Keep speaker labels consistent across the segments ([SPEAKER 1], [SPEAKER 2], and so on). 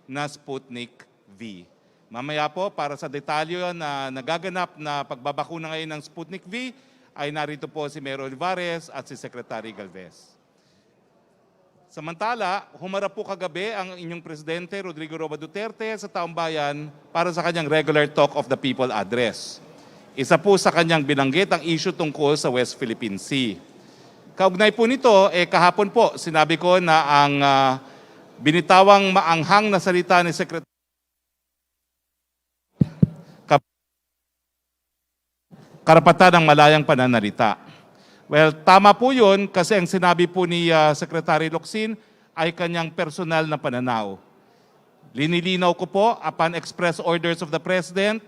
[SPEAKER 1] na Sputnik V. Mamaya po, para sa detalyo na nagaganap na pagbabakuna ngayon ng Sputnik V, ay narito po si Mayor Olivares at si Secretary Galvez. Samantala, humarap po kagabi ang inyong Presidente Rodrigo Roa Duterte sa taong bayan para sa kanyang regular Talk of the People address. Isa po sa kanyang binanggit ang issue tungkol sa West Philippine Sea. Kaugnay po nito, kahapon po, sinabi ko na ang binitawang maanghang na salita ni Secretary karapatan ng malayang pananalita. Well, tama po yun kasi ang sinabi po ni Secretary Locsin ay kanyang personal na pananaw. Linilinaw ko po, upon express orders of the President,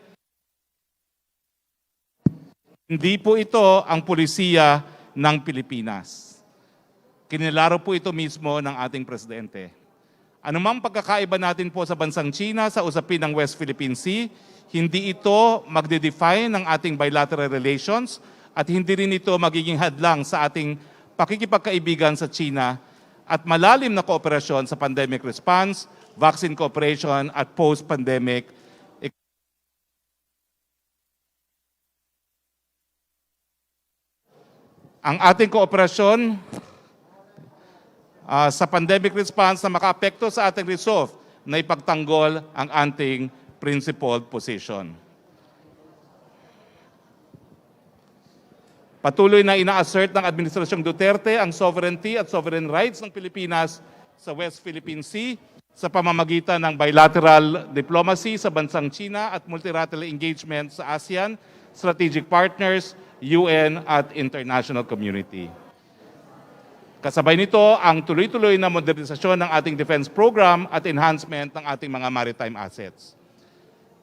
[SPEAKER 1] hindi po ito ang pulisiya ng Pilipinas. Kinilaro po ito mismo ng ating Presidente. Anumang pagkakaiba natin po sa bansang China sa usapin ng West Philippine Sea, hindi ito magde-define ng ating bilateral relations at hindi rin ito magiging hadlang sa ating pakikipagkaibigan sa China at malalim na kooperasyon sa pandemic response, vaccine cooperation at post-pandemic. Ang ating kooperasyon sa pandemic response na makaapekto sa ating resolve na ipagtanggol ang ating principled position. Patuloy na ina-assert ng Administrasyong Duterte ang sovereignty at sovereign rights ng Pilipinas sa West Philippine Sea sa pamamagitan ng bilateral diplomacy sa bansang China at multilateral engagement sa ASEAN, strategic partners, UN at international community. Kasabay nito ang tuloy-tuloy na modernisasyon ng ating defense program at enhancement ng ating mga maritime assets.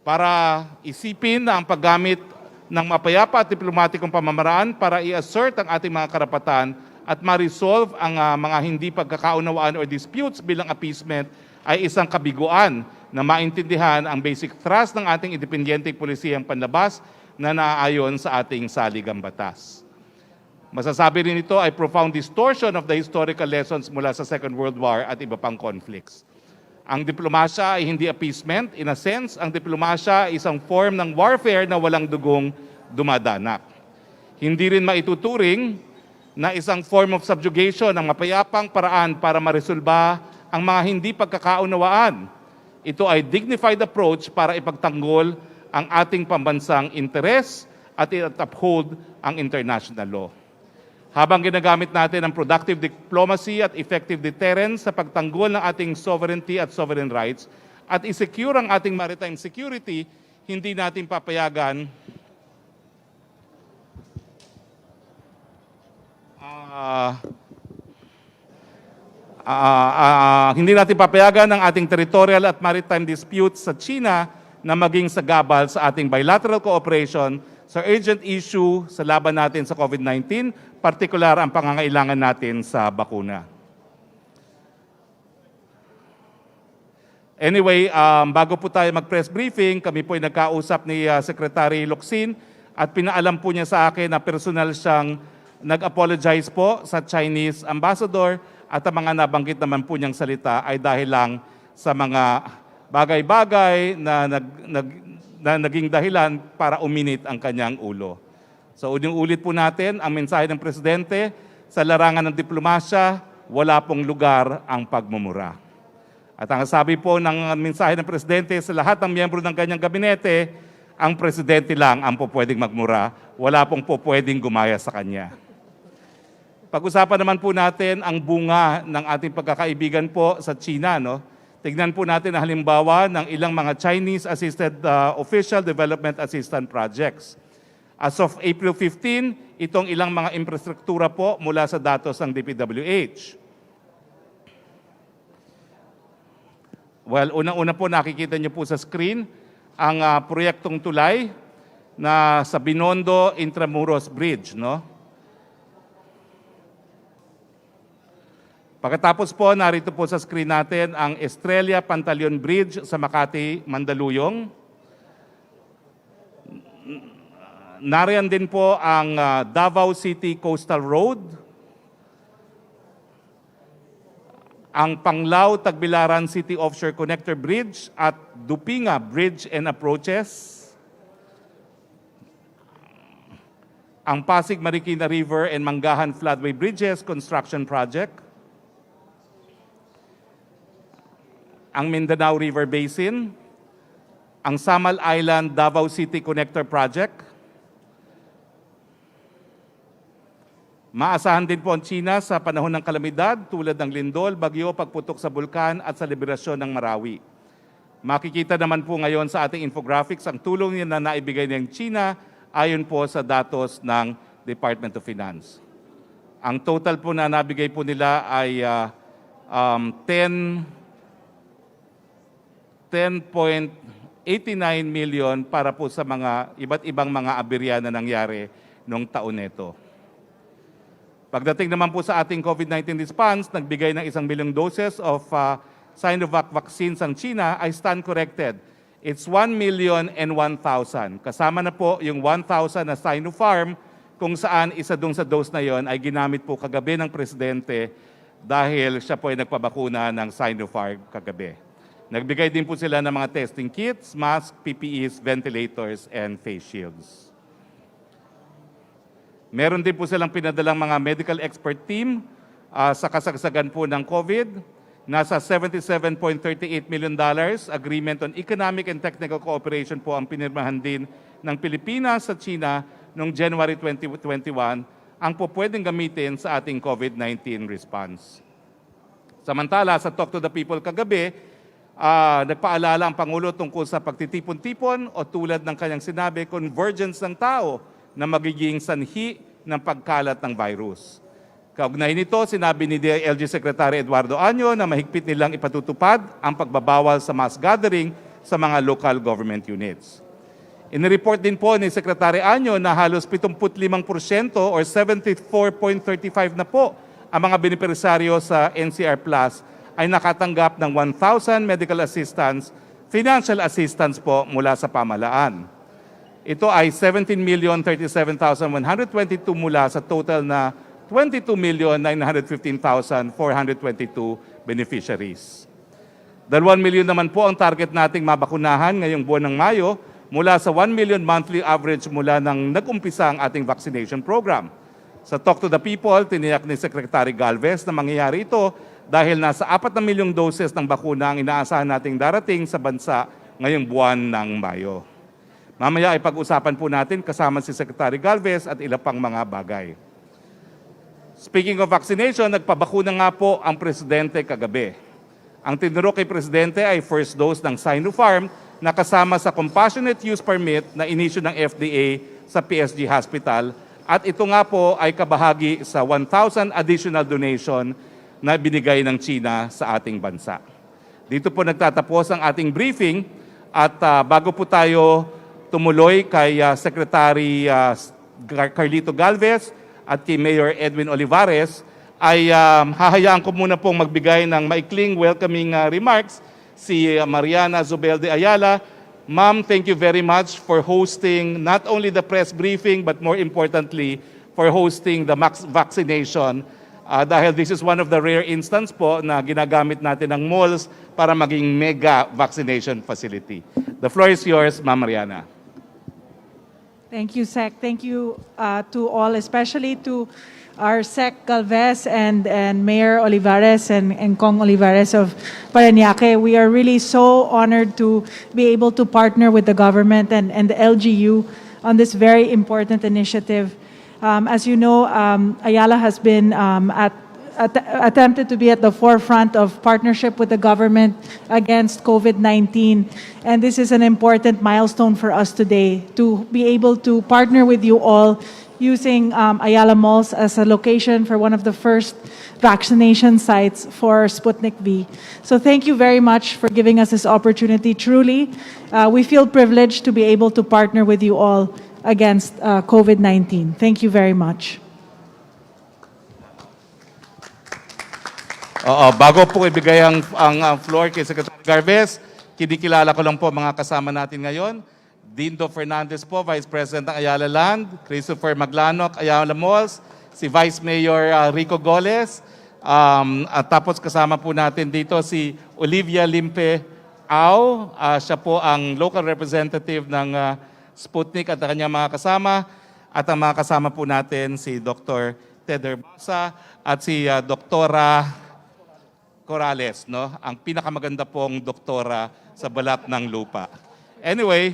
[SPEAKER 1] Para isipin na ang paggamit ng mapayapa at diplomatikong pamamaraan para i-assert ang ating mga karapatan at ma-resolve ang mga hindi pagkakaunawaan o disputes bilang appeasement ay isang kabiguan na maintindihan ang basic thrust ng ating independenteng pulisiyang panlabas na naaayon sa ating saligang batas. Masasabi rin ito ay profound distortion of the historical lessons mula sa Second World War at iba pang conflicts. Ang diplomasya ay hindi appeasement. In a sense, ang diplomasya ay isang form ng warfare na walang dugong dumadanak. Hindi rin maituturing na isang form of subjugation ang mapayapang paraan para maresolba ang mga hindi pagkakaunawaan. Ito ay dignified approach para ipagtanggol ang ating pambansang interes at i-uphold ang international law. Habang ginagamit natin ang productive diplomacy at effective deterrence sa pagtanggol ng ating sovereignty at sovereign rights at i-secure ang ating maritime security, hindi natin papayagan ang ating territorial at maritime disputes sa China na maging sagabal sa ating bilateral cooperation sa urgent issue sa laban natin sa COVID-19, partikular ang pangangailangan natin sa bakuna. Anyway, bago po tayo mag-press briefing, kami po ay nagkausap ni Secretary Locsin at pinaalam po niya sa akin na personal siyang nag-apologize po sa Chinese ambassador at ang mga nabanggit naman po niyang salita ay dahil lang sa mga bagay-bagay na naging dahilan para uminit ang kanyang ulo. So ulit po natin ang mensahe ng Presidente, sa larangan ng diplomasya, wala pong lugar ang pagmumura. At ang sabi po ng mensahe ng Presidente sa lahat ng miyembro ng kanyang gabinete, ang Presidente lang ang pwedeng magmura, wala pong pwedeng gumaya sa kanya. Pag-usapan naman po natin ang bunga ng ating pagkakaibigan po sa China, no? Tignan po natin ang halimbawa ng ilang mga Chinese-assisted official development assistance projects. As of April 15, itong ilang mga infrastruktura po mula sa datos ng DPWH. Well, unang-una po nakikita niyo po sa screen ang proyektong tulay na sa Binondo Intramuros Bridge, no? Pagkatapos po, narito po sa screen natin ang Estrella Pantaleon Bridge sa Makati, Mandaluyong. Nariyan din po ang Davao City Coastal Road. ang Panglao-Tagbilaran City Offshore Connector Bridge at Dupinga Bridge and Approaches, ang Pasig Marikina River and Manggahan Floodway Bridges Construction Project, ang Mindanao River Basin, ang Samal Island Davao City Connector Project. Maasahan din po ang China sa panahon ng kalamidad tulad ng lindol, bagyo, pagputok sa bulkan at sa liberasyon ng Marawi. Makikita naman po ngayon sa ating infographics ang tulong na naibigay ng China ayon po sa datos ng Department of Finance. Ang total po na nabigay po nila ay 10.89 million para po sa mga iba't ibang mga aberya na nangyari noong taon nito. Pagdating naman po sa ating COVID-19 response, nagbigay ng 1 milyong doses of Sinovac vaccines ang China ay stand corrected. It's 1,001,000. Kasama na po yung 1,000 na Sinopharm kung saan isa dun sa dose na yon ay ginamit po kagabi ng Presidente dahil siya po ay nagpabakuna ng Sinopharm kagabi. Nagbigay din po sila ng mga testing kits, masks, PPEs, ventilators, and face shields. Meron din po silang pinadalang mga medical expert team sa kasagsagan po ng COVID. Nasa $77.38 million agreement on economic and technical cooperation po ang pinirmahan din ng Pilipinas sa China noong January 2021 ang po pwedeng gamitin sa ating COVID-19 response. Samantala, sa Talk to the People kagabi, nagpaalala ang Pangulo tungkol sa pagtitipon-tipon o tulad ng kanyang sinabi, convergence ng tao na magiging sanhi ng pagkalat ng virus. Kaugnay nito, sinabi ni DILG Secretary Eduardo Año na mahigpit nilang ipatutupad ang pagbabawal sa mass gathering sa mga local government units. Inireport din po ni Secretary Año na halos 75% or 74.35 na po ang mga benepisaryo sa NCR Plus ay nakatanggap ng 1,000 medical assistance, financial assistance po mula sa pamahalaan. Ito ay 17,037,122 mula sa total na 22,915,422 beneficiaries. 2 million naman po ang target nating mabakunahan ngayong buwan ng Mayo mula sa 1 million monthly average mula nang nag-umpisa ang ating vaccination program. Sa Talk to the People, tiniyak ni Secretary Galvez na mangyayari ito dahil nasa 4 na milyong doses ng bakuna ang inaasahan nating darating sa bansa ngayong buwan ng Mayo. Mamaya ay pag-usapan po natin kasama si Secretary Galvez at ilang pang mga bagay. Speaking of vaccination, nagpabakuna nga po ang Presidente kagabi. Ang tinuro kay Presidente ay first dose ng Sinopharm na kasama sa Compassionate Use Permit na inisyu ng FDA sa PSG Hospital at ito nga po ay kabahagi sa 1,000 additional donation na binigay ng China sa ating bansa. Dito po nagtatapos ang ating briefing at bago po tayo tumuloy kay Secretary Carlito Galvez at kay Mayor Edwin Olivares, ay hahayaan ko muna pong magbigay ng maikling welcoming remarks si Mariana Zobel de Ayala. Ma'am, thank you very much for hosting not only the press briefing but more importantly for hosting the vaccination dahil this is one of the rare instances po na ginagamit natin ng malls para maging mega vaccination facility. The floor is yours, Ma'am Mariana.
[SPEAKER 2] Thank you, Sec. Thank you to all, especially to our Sec Galvez and Mayor Olivares and Kong Olivares of Parañaque. We are really so honored to be able to partner with the government and the LGU on this very important initiative. As you know, Ayala has been attempted to be at the forefront of partnership with the government against COVID-19. And this is an important milestone for us today to be able to partner with you all using Ayala Malls as a location for one of the first vaccination sites for Sputnik V. So thank you very much for giving us this opportunity. Truly, we feel privileged to be able to partner with you all against COVID-19. Thank you very much.
[SPEAKER 1] Bago po ibigay ang floor kay Secretary Galvez, kinikilala ko lang po mga kasama natin ngayon. Dindo Fernandez po, Vice President ng Ayala Land, Christopher Maglanok, Ayala Malls, si Vice Mayor Rico Goles, At tapos kasama po natin dito si Olivia Limpe Au. Siya po ang local representative ng Sputnik at ang kanyang mga kasama. At ang mga kasama po natin si Dr. Ted Hermosa at si Doktora Corrales, no? Ang pinakamaganda pong doktora sa balat ng lupa. Anyway,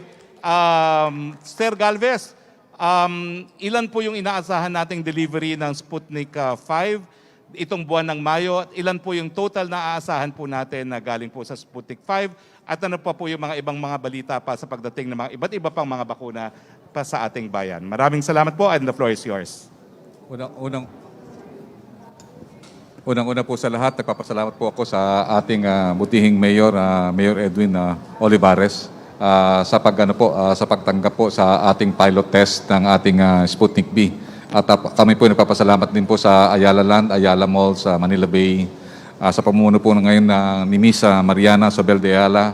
[SPEAKER 1] Sir Galvez, ilan po yung inaasahan nating delivery ng Sputnik 5 itong buwan ng Mayo? At ilan po yung total na aasahan po natin na galing po sa Sputnik 5? At ano pa po yung mga ibang mga balita pa sa pagdating ng mga iba't iba pang mga bakuna pa sa ating bayan? Maraming salamat po and the floor is yours.
[SPEAKER 3] Unang-una po sa lahat, nagpapasalamat po ako sa ating butihing Mayor, Mayor Edwin Olivares, sa pagtanggap po sa ating pilot test ng ating Sputnik B. At kami po nagpapasalamat din po sa Ayala Land, Ayala Mall sa Manila Bay, sa pamumuno po ngayon ni Miss Mariana Sobel de Ayala.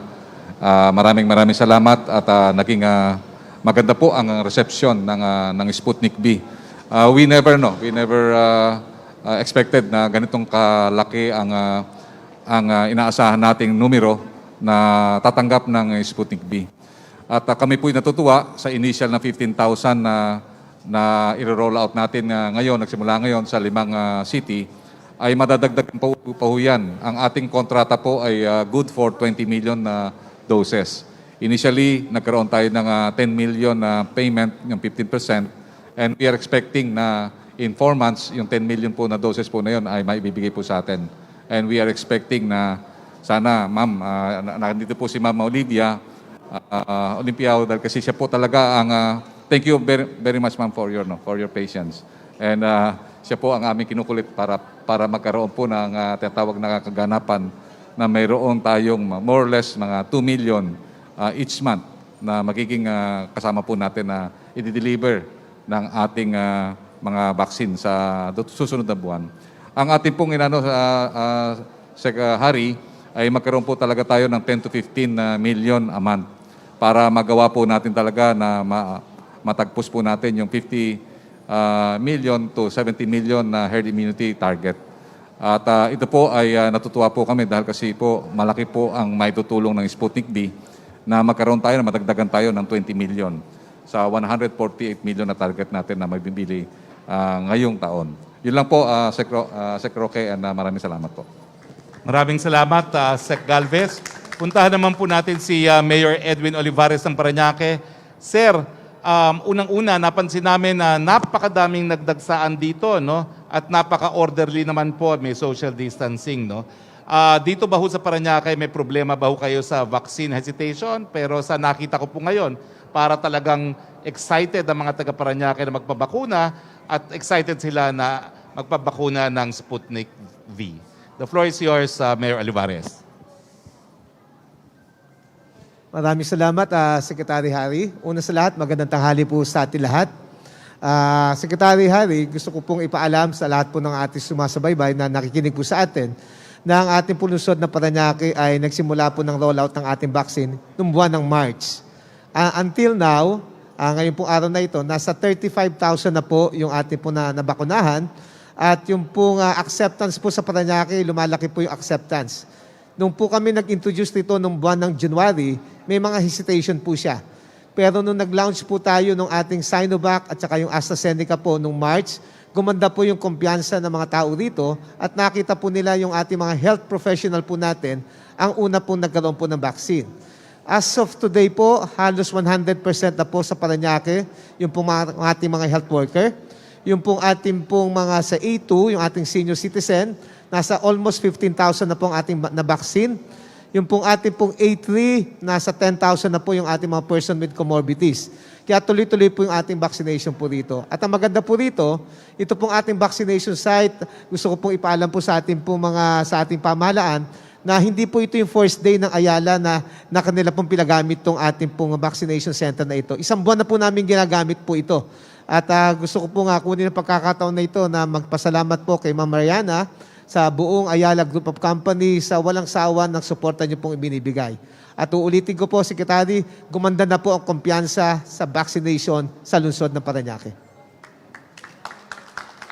[SPEAKER 3] Maraming salamat at naging maganda po ang reception ng Sputnik B. We never expected na ganitong kalaki ang inaasahan nating numero na tatanggap ng Sputnik B. At kami po'y natutuwa sa initial na 15,000 na i-roll out natin nagsimula ngayon sa 5 city, ay madadagdagan pa po yan. Ang ating kontrata po ay good for 20 million na doses. Initially, nagkaroon tayo ng 10 million na payment, yung 15%, and we are expecting na in 4 months, yung 10 million po na doses po na yun ay maibibigay po sa atin. And we are expecting na sana, ma'am, nandito po si Ma'am Olivia Olimpiao, dahil kasi siya po talaga ang, thank you very much, ma'am, for your patience. And siya po ang aming kinukulit para magkaroon po ng tinatawag na kaganapan na mayroon tayong more or less mga 2 million each month na magiging kasama po natin na i-deliver ng ating mga vaccine sa susunod na buwan. Ang ating pong Hari, ay magkaroon po talaga tayo ng 10 to 15 million a month para magawa po natin talaga na matagpos po natin yung 50 million to 70 million na herd immunity target. At ito po ay natutuwa po kami dahil kasi po malaki po ang maitutulong ng Sputnik B na magkaroon tayo na madagdagan tayo ng 20 million sa 148 million na target natin na magbibili ngayong taon. Yun lang po, Sec Roque, and maraming salamat po.
[SPEAKER 1] Maraming salamat, Sec Galvez. Puntahan naman po natin si Mayor Edwin Olivares ng Parañaque. Sir, unang-una, napansin namin na napakadaming nagdagsaan dito, no? At napaka-orderly naman po, may social distancing, no? Dito ba ho sa Parañaque, may problema ba ho kayo sa vaccine hesitation? Pero sa nakita ko po ngayon, para talagang excited ang mga taga-Parañaque na magpabakuna at excited sila na magpabakuna ng Sputnik V. The floor is yours, Mayor Olivares.
[SPEAKER 4] Maraming salamat, Secretary Hari. Una sa lahat, magandang tanghali po sa ating lahat. Secretary Hari, gusto ko pong ipaalam sa lahat po ng ating sumasabaybay na nakikinig po sa atin na ang ating pulusod na Parañaque ay nagsimula po ng rollout ng ating vaccine noong buwan ng March. Until now, ngayon pong araw na ito, nasa 35,000 na po yung ating po na nabakunahan at yung pong acceptance po sa Parañaque, lumalaki po yung acceptance. Nung po kami nag-introduce nito nung buwan ng January, may mga hesitation po siya. Pero nung nag-launch po tayo ng ating Sinovac at saka yung AstraZeneca po nung March, gumanda po yung kumpiyansa ng mga tao rito at nakita po nila yung ating mga health professional po natin ang una po nagkaroon po ng vaccine. As of today po, halos 100% na po sa Parañaque, yung pong ating mga health worker, yung pong ating pong mga sa A2, yung ating senior citizen, nasa almost 15,000 na pong ating na vaccine. Yung pong ating pong A3, nasa 10,000 na po yung ating mga person with comorbidities. Kaya tuloy-tuloy po yung ating vaccination po rito. At ang maganda po rito, ito pong ating vaccination site, gusto ko pong ipaalam po sa ating pamahalaan, na hindi po ito yung first day ng Ayala na kanila pong pinagamit itong ating pong vaccination center na ito. Isang buwan na po namin ginagamit po ito. At gusto ko po nga kunin ang pagkakataon na ito na magpasalamat po kay Ma'am Mariana sa buong Ayala Group of Company sa walang sawa ng suporta niyo pong ibinibigay. At uulitin ko po, Secretary, gumanda na po ang kumpiyansa sa vaccination sa lungsod ng Parañaque.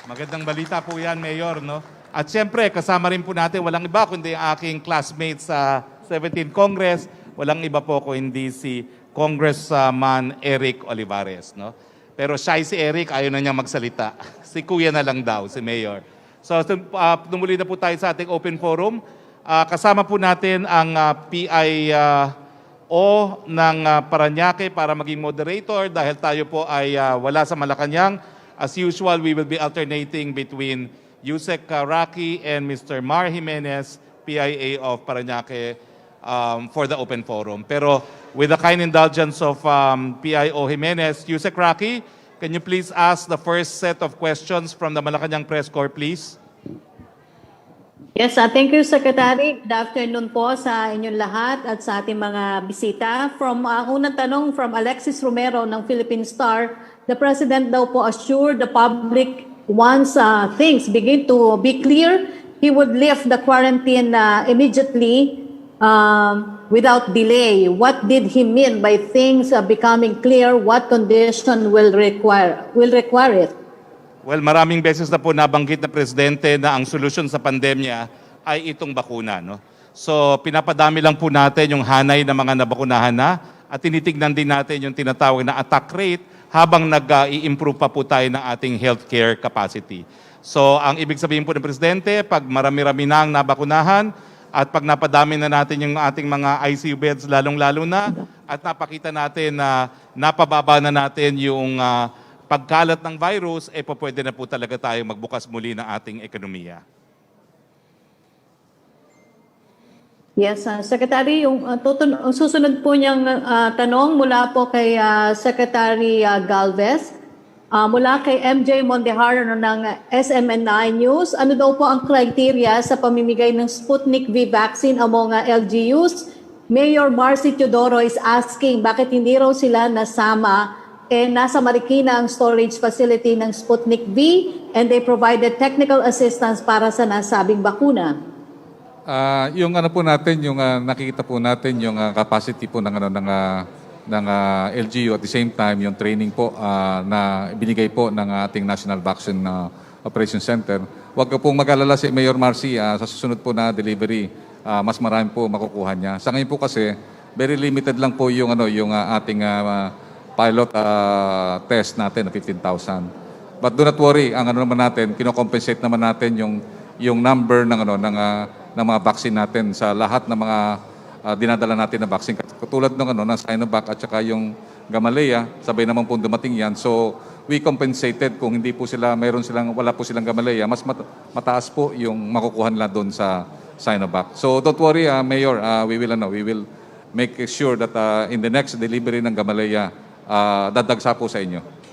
[SPEAKER 1] Magandang balita po yan, Mayor, no? At siyempre, kasama rin po natin, walang iba kundi ang aking classmate sa 17th Congress, walang iba po kundi si Congressman Eric Olivares. No? Pero shy si Eric, ayaw na niya magsalita. Si Kuya na lang daw, si Mayor. So, tumuli na po tayo sa ating open forum. Kasama po natin ang PIO ng Parañaque para maging moderator dahil tayo po ay wala sa Malacanang. As usual, we will be alternating between Yusek Roque and Mr. Mar Jimenez, PIA of Parañaque, for the open forum. Pero with the kind indulgence of PIO Jimenez, Yusek Roque, can you please ask the first set of questions from the Malacanang Press Corps, please?
[SPEAKER 5] Yes, thank you, Secretary. Good afternoon po sa inyong lahat at sa ating mga bisita. From unang tanong from Alexis Romero ng Philippine Star, the President daw po assured the public once things begin to be clear, he would lift the quarantine immediately without delay. What did he mean by things becoming clear? What condition will require it?
[SPEAKER 1] Well, maraming beses na po nabanggit na Presidente na ang solusyon sa pandemya ay itong bakuna. No? So pinapadami lang po natin yung hanay ng mga nabakunahan na at tinitignan din natin yung tinatawag na attack rate habang nag-i-improve pa po tayo ng ating healthcare capacity. So ang ibig sabihin po ng Presidente, pag marami-rami na ang nabakunahan at pag napadami na natin yung ating mga ICU beds lalong-lalo na at napakita natin na napababa na natin yung pagkalat ng virus, pwede na po talaga tayo magbukas muli ng ating ekonomiya.
[SPEAKER 5] Yes, Secretary, yung susunod po niyang tanong mula po kay Secretary Galvez, mula kay MJ Mondehar ng SMNI News. Ano daw po ang criteria sa pamimigay ng Sputnik V vaccine among LGUs? Mayor Marcy Teodoro is asking bakit hindi raw sila nasama nasa Marikina ang storage facility ng Sputnik V and they provided technical assistance para sa nasabing bakuna.
[SPEAKER 3] Yung ano po natin, yung nakikita po natin yung capacity po ng LGU at the same time yung training po na binigay po ng ating National Vaccine Operation Center. Huwag ka pong mag-alala si Mayor Marcy, sa susunod po na delivery, mas marami po makukuha niya. Sa ngayon po kasi, very limited lang po yung ating pilot test natin na 15,000. But do not worry, ang naman natin, kino-compensate naman natin yung number ng mga vaccine natin sa lahat ng mga dinadala natin na vaccine. Katulad ng ng Sinovac at saka yung Gamaleya, sabay naman po dumating yan. So we compensated kung hindi po sila wala po silang Gamaleya, mas mataas po yung makukuha nila doon sa Sinovac. So don't worry, Mayor, we will make sure that in the next delivery ng Gamaleya, dadagsa po sa inyo.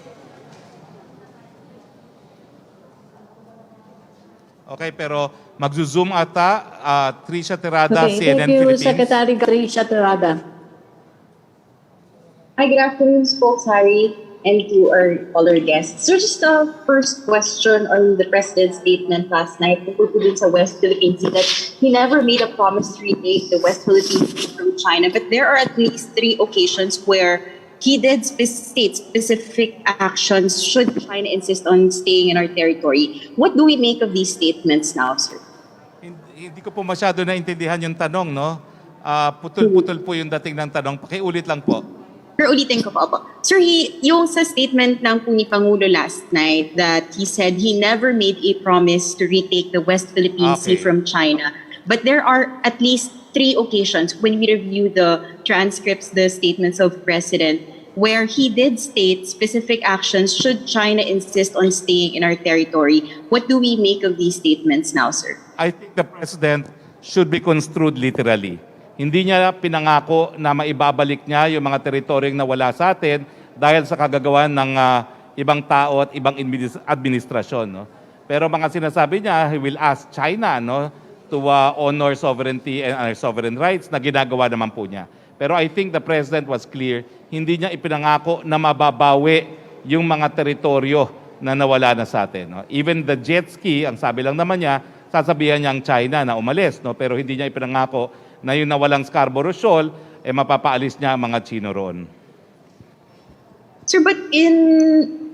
[SPEAKER 1] Okay, pero magzo-zoom ata Trisha Terada,
[SPEAKER 5] Okay,
[SPEAKER 1] CNN
[SPEAKER 5] thank you,
[SPEAKER 1] Philippines.
[SPEAKER 5] Secretary Trisha Terada.
[SPEAKER 6] Hi, good afternoon, Spokes Harry, and to all our guests. So just a first question on the President's statement last night sa West Philippine Sea that he never made a promise to retake the West Philippine Sea from China, but there are at least 3 occasions where he did state specific actions should China insist on staying in our territory. What do we make of these statements now, sir?
[SPEAKER 1] Hindi ko po masyado naintindihan yung tanong, no? Putol-putol po yung dating ng tanong. Pakiulit lang po.
[SPEAKER 6] Pero ulitin ko pa po. Sir, yung sa statement ng po ni Pangulo last night that he said he never made a promise to retake the West Philippine Sea from China. But there are at least 3 occasions when we review the transcripts, the statements of President, where he did state specific actions should China insist on staying in our territory. What do we make of these statements now, sir?
[SPEAKER 1] I think the President should be construed literally. Hindi niya pinangako na maibabalik niya yung mga teritoryong nawala sa atin dahil sa kagagawan ng ibang tao at ibang administrasyon. No? Pero mga sinasabi niya, he will ask China, no, to honor sovereignty and our sovereign rights na ginagawa naman po niya. Pero I think the President was clear, hindi niya ipinangako na mababawi yung mga teritoryo na nawala na sa atin. No? Even the jet ski, ang sabi lang naman niya, sasabihan niya ang China na umalis. No? Pero hindi niya ipinangako na yung nawalang Scarborough Shoal, mapapaalis niya ang mga Chino roon.
[SPEAKER 6] Sir, but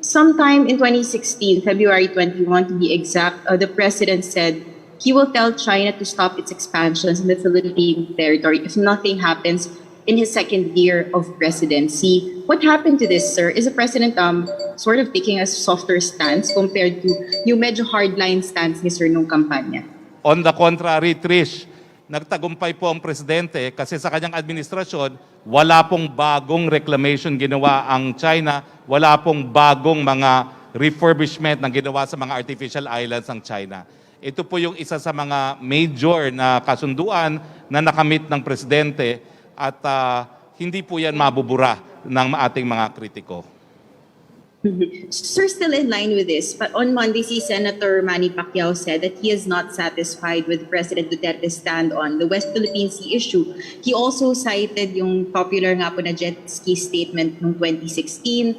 [SPEAKER 6] sometime in 2016, February 21 to be exact, the President said he will tell China to stop its expansions in the Philippine territory if nothing happens in his second year of presidency. What happened to this, sir? Is the president sort of taking a softer stance compared to yung medyo hardline stance ni sir nung kampanya?
[SPEAKER 1] On the contrary, Trish, nagtagumpay po ang presidente kasi sa kanyang administrasyon, wala pong bagong reclamation ginawa ang China, wala pong bagong mga refurbishment na ginawa sa mga artificial islands ng China. Ito po yung isa sa mga major na kasunduan na nakamit ng presidente at hindi po yan mabubura ng ating mga kritiko.
[SPEAKER 6] Sir, still in line with this, but on Monday, si Senator Manny Pacquiao said that he is not satisfied with President Duterte's stand on the West Philippine Sea issue. He also cited yung popular nga po na jet ski statement noong 2016,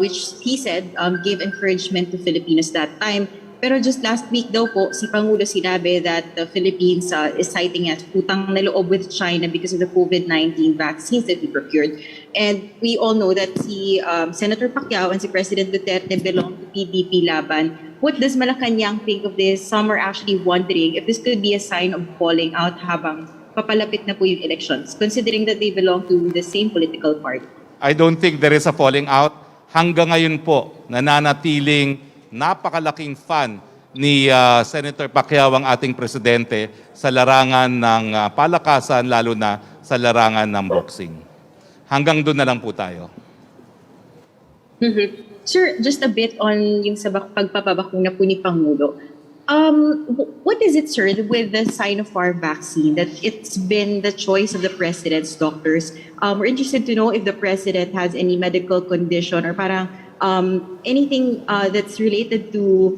[SPEAKER 6] which he said gave encouragement to Filipinos that time. Pero just last week daw po, si Pangulo sinabi that the Philippines is citing as utang na loob with China because of the COVID-19 vaccines that we procured. And we all know that si Senator Pacquiao and si President Duterte belong to PDP laban. What does Malacanang think of this? Some are actually wondering if this could be a sign of falling out habang papalapit na po yung elections, considering that they belong to the same political party.
[SPEAKER 1] I don't think there is a falling out. Hanggang ngayon po, nananatiling napakalaking fan ni Senator Pacquiao ang ating presidente sa larangan ng palakasan, lalo na sa larangan ng boxing. Hanggang doon na lang po tayo.
[SPEAKER 6] Sir, just a bit on yung sa pagpapabakuna po ni Pangulo. What is it, sir, with the Sinopharm vaccine that it's been the choice of the president's doctors? We're interested to know if the president has any medical condition or parang anything that's related to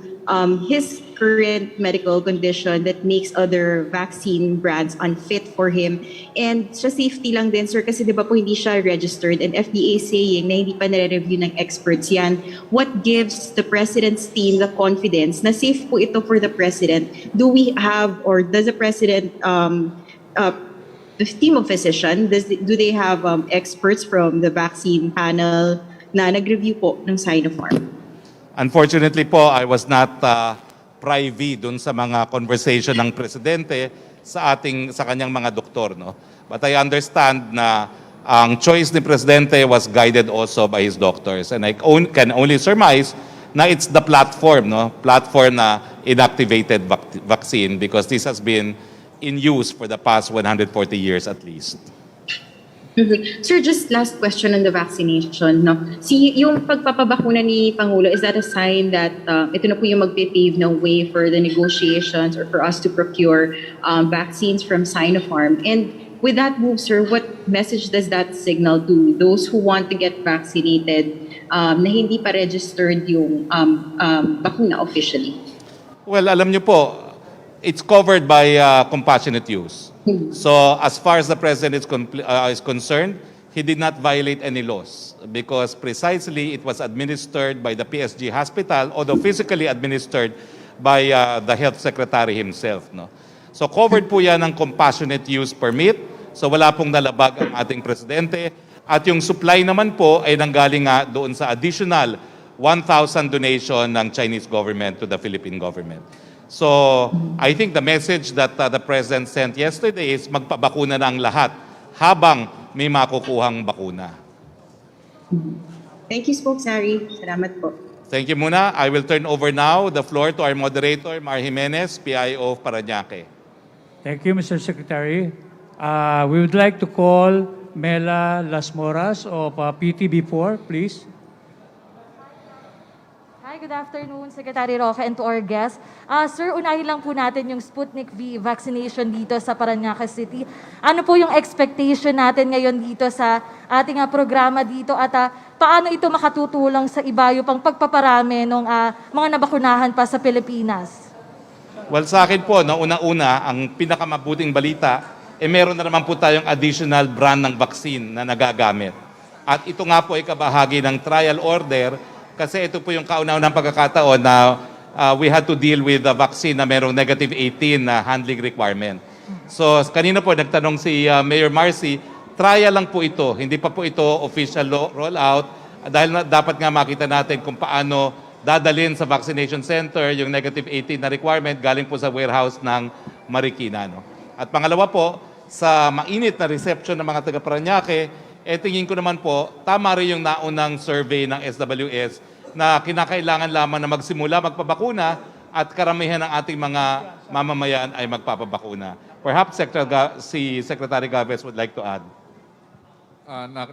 [SPEAKER 6] his current medical condition that makes other vaccine brands unfit for him. And sa safety lang din, sir, kasi di ba po hindi siya registered and FDA saying na hindi pa nare-review ng experts yan. What gives the president's team the confidence na safe po ito for the president? Do we have, or does the president, the team of physicians, do they have experts from the vaccine panel na nag-review po ng Sinopharm?
[SPEAKER 1] Unfortunately po, I was not privy dun sa mga conversation ng presidente sa kanyang mga doktor, no. But I understand na ang choice ni presidente was guided also by his doctors, and I can only surmise na it's the platform, no, platform na inactivated vaccine because this has been in use for the past 140 years at least.
[SPEAKER 6] Sir, just last question on the vaccination. No? Yung pagpapabakuna ni Pangulo, is that a sign that ito na po yung magpipave ng way for the negotiations or for us to procure vaccines from Sinopharm? And with that move, sir, what message does that signal to those who want to get vaccinated na hindi pa registered yung bakuna officially?
[SPEAKER 1] Well, alam niyo po, it's covered by compassionate use. So as far as the president is concerned, he did not violate any laws because precisely it was administered by the PSG hospital, although physically administered by the health secretary himself. No? So covered po yan ng compassionate use permit. So wala pong nalabag ang ating presidente. At yung supply naman po ay nanggaling nga doon sa additional 1,000 donation ng Chinese government to the Philippine government. So, I think the message that the President sent yesterday is magpabakuna na ang lahat habang may makukuhang bakuna.
[SPEAKER 6] Thank you, Spokesary. Salamat po.
[SPEAKER 1] Thank you muna. I will turn over now the floor to our moderator, Mar Jimenez, PIO of Parañaque.
[SPEAKER 7] Thank you, Mr. Secretary. We would like to call Mela Las Moras of PTB4, please.
[SPEAKER 8] Hi, good afternoon, Secretary Roque, and to our guests. Sir, unahin lang po natin yung Sputnik V vaccination dito sa Parañaque City. Ano po yung expectation natin ngayon dito sa ating programa dito at paano ito makatutulong sa ibayo pang pagpaparami ng mga nabakunahan pa sa Pilipinas?
[SPEAKER 1] Well, sa akin po, no, una-una, ang pinakamabuting balita, meron na naman po tayong additional brand ng vaccine na nagagamit. At ito nga po ay kabahagi ng trial order kasi ito po yung kauna-unang pagkakataon na we had to deal with the vaccine na merong negative 18 na handling requirement. So kanina po nagtanong si Mayor Marcy, trial lang po ito, hindi pa po ito official rollout dahil dapat nga makita natin kung paano dadalhin sa vaccination center yung negative 18 na requirement galing po sa warehouse ng Marikina. No? At pangalawa po, sa mainit na reception ng mga taga Parañaque, tingin ko naman po, tama rin yung naunang survey ng SWS na kinakailangan lamang na magsimula magpabakuna at karamihan ng ating mga mamamayan ay magpapabakuna. Perhaps si Secretary Galvez would like to add.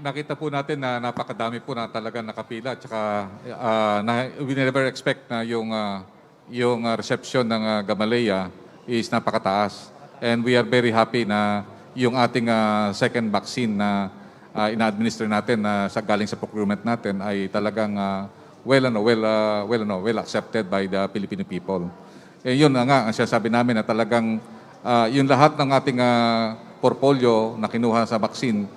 [SPEAKER 3] Nakita po natin na napakadami po na talaga nakapila. Tsaka we never expect na yung reception ng Gamaleya is napakataas. And we are very happy na yung ating second vaccine na ina-administer natin na galing sa procurement natin ay talagang well accepted by the Filipino people. Eh, yun na nga, ang sinasabi namin na talagang yung lahat ng ating portfolio na kinuha sa vaccine,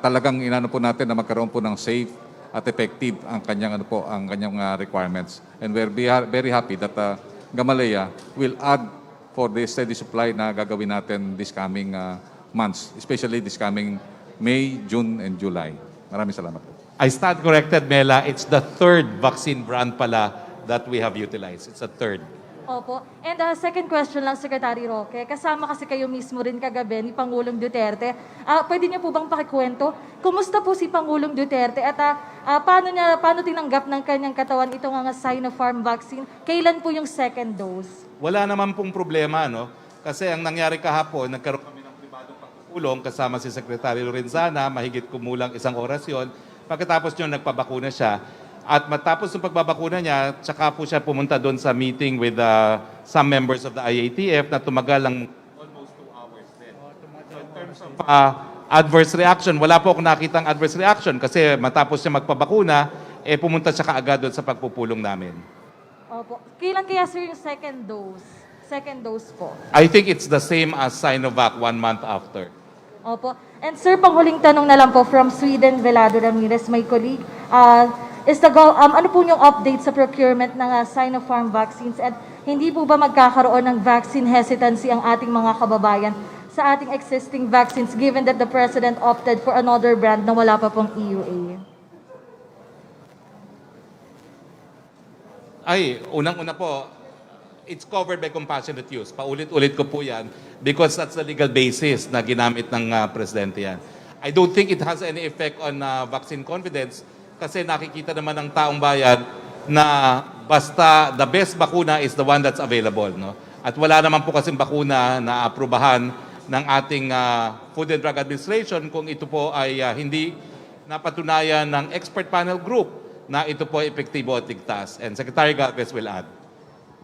[SPEAKER 3] talagang inano po natin na magkaroon po ng safe at effective ang kanyang requirements. And we're very happy that Gamaleya will add for the steady supply na gagawin natin this coming months, especially this coming May, June, and July. Maraming salamat.
[SPEAKER 1] I stand corrected, Mela. It's the third vaccine brand pala that we have utilized. It's a third.
[SPEAKER 8] Opo. And second question lang, Secretary Roque. Kasama kasi kayo mismo rin kagabi ni Pangulong Duterte. Pwede niyo po bang pakikwento? Kumusta po si Pangulong Duterte? At paano tinanggap ng kanyang katawan itong Sinopharm vaccine? Kailan po yung second dose?
[SPEAKER 1] Wala naman pong problema, no? Kasi ang nangyari kahapon, nagkaroon kami ng pribadong pagpupulong kasama si Secretary Lorenzana, mahigit kumulang 1 oras yun. Pagkatapos nyo, nagpabakuna siya. At matapos ng pagbabakuna niya, tsaka po siya pumunta doon sa meeting with some members of the IATF na tumagal ng almost 2 hours din. So in terms of adverse reaction, wala po akong nakitang adverse reaction kasi matapos niya magpabakuna, pumunta siya kaagad doon sa pagpupulong namin.
[SPEAKER 8] Opo. Kailan kaya, sir, yung second dose? Second dose po.
[SPEAKER 1] I think it's the same as Sinovac 1 month after.
[SPEAKER 8] Opo. And sir, panghuling tanong na lang po from Sweden, Velado Ramirez, my colleague. Ano po yung update sa procurement ng Sinopharm vaccines at hindi po ba magkakaroon ng vaccine hesitancy ang ating mga kababayan sa ating existing vaccines given that the President opted for another brand na wala pa pong EUA?
[SPEAKER 1] Ay, unang-una po, it's covered by compassionate use. Paulit-ulit ko po yan because that's the legal basis na ginamit ng Presidente yan. I don't think it has any effect on vaccine confidence kasi nakikita naman ng taong bayan na basta the best bakuna is the one that's available. No? At wala naman po kasing bakuna na aprubahan ng ating Food and Drug Administration kung ito po ay hindi napatunayan ng expert panel group na ito po ay epektibo at ligtas. And Secretary Galvez will add.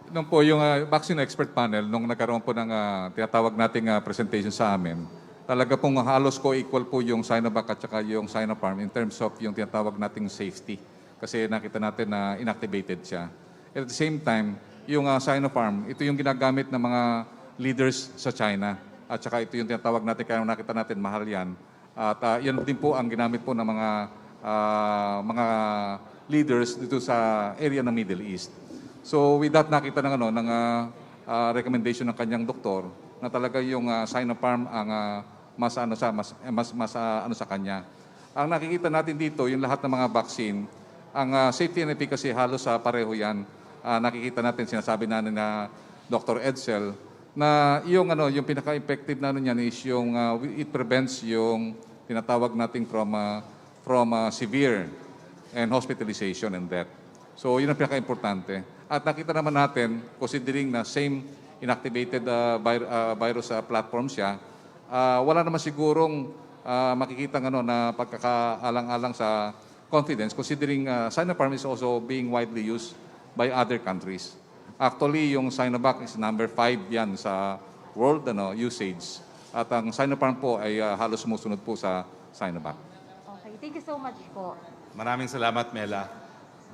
[SPEAKER 3] Nung po yung vaccine expert panel, nung nagkaroon po ng tinatawag nating presentation sa amin, talaga pong halos co-equal po yung Sinovac at saka yung Sinopharm in terms of yung tinatawag nating safety. Kasi nakita natin na inactivated siya. At the same time, yung Sinopharm, ito yung ginagamit ng mga leaders sa China. At saka ito yung tinatawag natin, kaya nakita natin mahal yan. At yan din po ang ginamit po ng mga leaders dito sa area ng Middle East. So with that, nakita ng recommendation ng kanyang doktor na talaga yung Sinopharm ang mas sa kanya. Ang nakikita natin dito, yung lahat ng mga vaccine, ang safety and efficacy halos pareho yan. Nakikita natin, sinasabi na Dr. Edsel, na yung pinaka-effective na niyan is yung it prevents yung tinatawag nating from severe and hospitalization and death. So yun ang pinaka-importante. At nakita naman natin, considering na same inactivated virus platform siya, wala naman sigurong makikita na pagkakaalang-alang sa confidence considering Sinopharm is also being widely used by other countries. Actually, yung Sinovac is number 5 yan sa world usage. At ang Sinopharm po ay halos sumusunod po sa Sinovac.
[SPEAKER 8] Okay, thank you so much po.
[SPEAKER 1] Maraming salamat, Mela.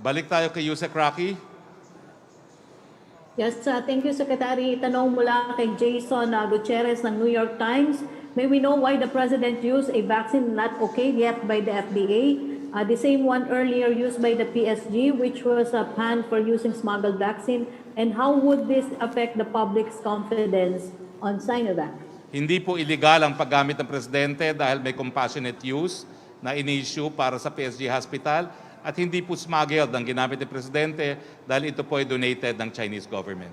[SPEAKER 1] Balik tayo kay Yusek Roque.
[SPEAKER 5] Yes, thank you, Secretary. Tanong mula kay Jason Gutierrez ng New York Times. May we know why the President used a vaccine not okay yet by the FDA? The same one earlier used by the PSG, which was a ban for using smuggled vaccine. And how would this affect the public's confidence on Sinovac?
[SPEAKER 1] Hindi po illegal ang paggamit ng Presidente dahil may compassionate use na ini-issue para sa PSG Hospital. at hindi po smuggled ang ginamit ni Presidente dahil ito po ay donated ng Chinese government.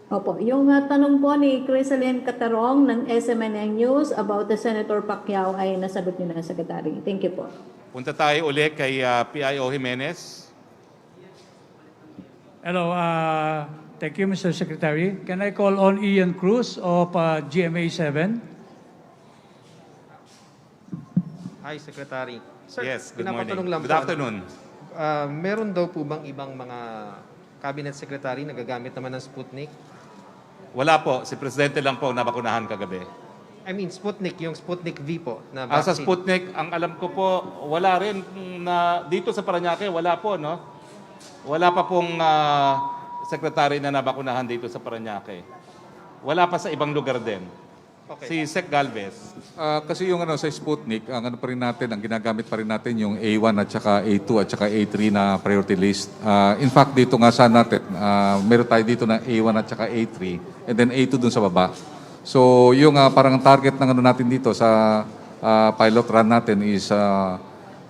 [SPEAKER 5] Opo, yung tanong po ni Crisaline Catarong ng SMNN News about the Senator Pacquiao ay nasagot niyo na, Secretary. Thank you po.
[SPEAKER 1] Punta tayo uli kay PIO Jimenez.
[SPEAKER 7] Hello, thank you, Mr. Secretary. Can I call on Ian Cruz of GMA 7?
[SPEAKER 9] Hi, Secretary. Sir,
[SPEAKER 1] Yes, good morning.
[SPEAKER 9] pinapatanong lang
[SPEAKER 1] Good
[SPEAKER 9] po,
[SPEAKER 1] afternoon.
[SPEAKER 9] meron daw po bang ibang mga cabinet secretary na gagamit naman ng Sputnik?
[SPEAKER 1] Wala po, si Presidente lang po nabakunahan kagabi.
[SPEAKER 9] I mean, Sputnik, yung Sputnik V po na
[SPEAKER 1] Sa
[SPEAKER 9] vaccine.
[SPEAKER 1] Sputnik, ang alam ko po, wala rin na dito sa Parañaque, wala po, no? Wala pa pong sekretary na nabakunahan dito sa Parañaque. Wala pa sa ibang lugar din.
[SPEAKER 9] Okay.
[SPEAKER 1] Si Sec Galvez.
[SPEAKER 3] Kasi yung sa Sputnik, ang pa rin natin, ang ginagamit pa rin natin yung A1 at saka A2 at saka A3 na priority list. In fact, dito nga sa natin, meron tayo dito na A1 at saka A3 and then A2 dun sa baba. So yung parang target ng natin dito sa pilot run natin is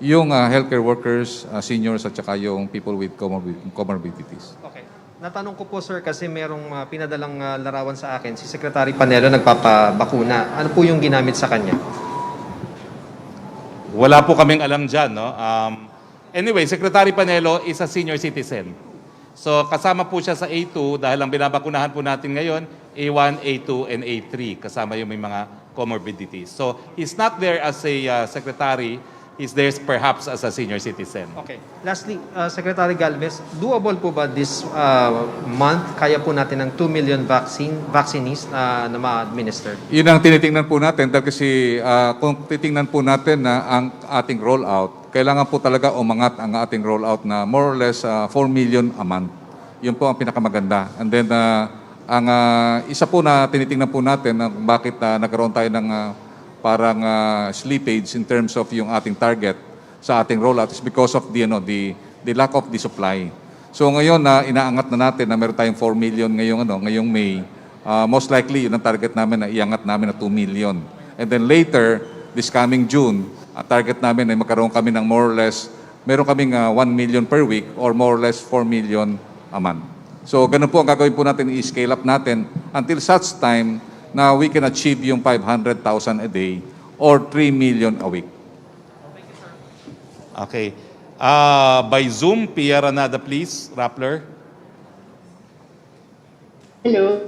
[SPEAKER 3] yung healthcare workers, seniors at saka yung people with comorbidities.
[SPEAKER 9] Okay. Natanong ko po, sir, kasi merong pinadalang larawan sa akin. Si Secretary Panelo nagpapabakuna. Ano po yung ginamit sa kanya?
[SPEAKER 1] Wala po kaming alam dyan, no? Anyway, Secretary Panelo is a senior citizen. So kasama po siya sa A2 dahil ang binabakunahan po natin ngayon, A1, A2, and A3. Kasama yung may mga comorbidities. So he's not there as a secretary. He's there perhaps as a senior citizen.
[SPEAKER 9] Okay. Lastly, Secretary Galvez, doable po ba this month, kaya po natin ng 2 million vaccinees na ma-administer?
[SPEAKER 3] Yun ang tinitingnan po natin dahil kasi kung titingnan po natin na ang ating rollout, kailangan po talaga umangat ang ating rollout na more or less 4 million a month. Yun po ang pinakamaganda. And then ang isa po na tinitingnan po natin na bakit nagkaroon tayo ng parang slippage in terms of yung ating target sa ating rollout is because of the lack of the supply. So ngayon inaangat na natin na meron tayong 4 million ngayong May. Most likely yun ang target namin na iangat namin na 2 million. And then later, this coming June, target namin ay magkaroon kami ng more or less, meron kaming 1 million per week or more or less 4 million a month. So ganun po ang gagawin po natin, i-scale up natin until such time na we can achieve yung 500,000 a day or 3 million a week.
[SPEAKER 1] Okay. By Zoom, Pia Ranada, please. Rappler.
[SPEAKER 10] Hello,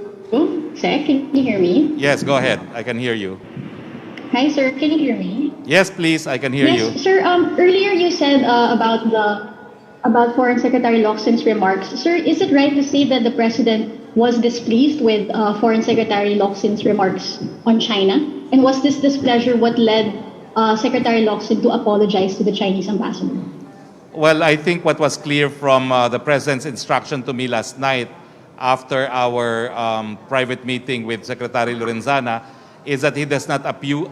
[SPEAKER 10] sir, can you hear me?
[SPEAKER 1] Yes, go ahead. I can hear you.
[SPEAKER 10] Hi, sir, can you hear me?
[SPEAKER 1] Yes, please. I can hear you.
[SPEAKER 10] Yes, sir. Earlier you said about Foreign Secretary Locsin's remarks. Sir, is it right to say that the president was displeased with Foreign Secretary Locsin's remarks on China? And was this displeasure what led Secretary Locsin to apologize to the Chinese ambassador?
[SPEAKER 1] Well, I think what was clear from the President's instruction to me last night after our private meeting with Secretary Lorenzana is that he does not approve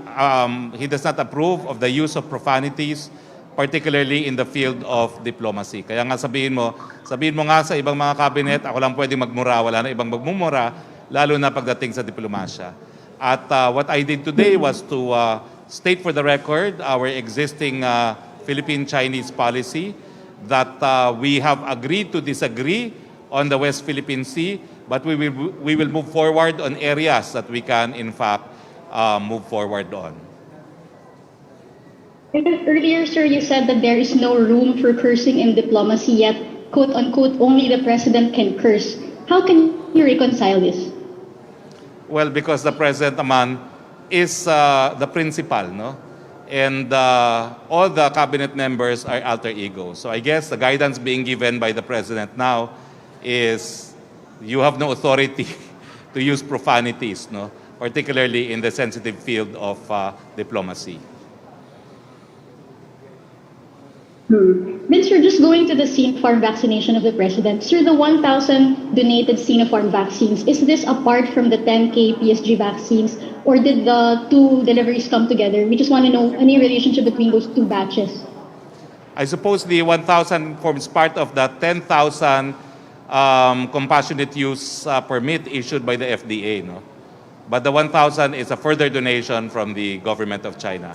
[SPEAKER 1] of the use of profanities, particularly in the field of diplomacy. Kaya nga sabihin mo nga sa ibang mga cabinet, ako lang pwedeng magmura, wala na ibang magmumura, lalo na pagdating sa diplomasya. At what I did today was to state for the record our existing Philippine-Chinese policy that we have agreed to disagree on the West Philippine Sea, but we will move forward on areas that we can, in fact, move forward on.
[SPEAKER 10] Earlier, sir, you said that there is no room for cursing in diplomacy, yet, quote unquote, only the president can curse. How can you reconcile this?
[SPEAKER 1] Well, because the president naman is the principal, no? And all the cabinet members are alter ego. So I guess the guidance being given by the president now is you have no authority to use profanities, no? Particularly in the sensitive field of diplomacy.
[SPEAKER 10] Then, sir, just going to the Sinopharm vaccination of the president. Sir, the 1,000 donated Sinopharm vaccines, is this apart from the 10K PSG vaccines, or did the two deliveries come together? We just want to know any relationship between those two batches.
[SPEAKER 1] I suppose the 1,000 forms part of the 10,000 compassionate use permit issued by the FDA, no? But the 1,000 is a further donation from the government of China.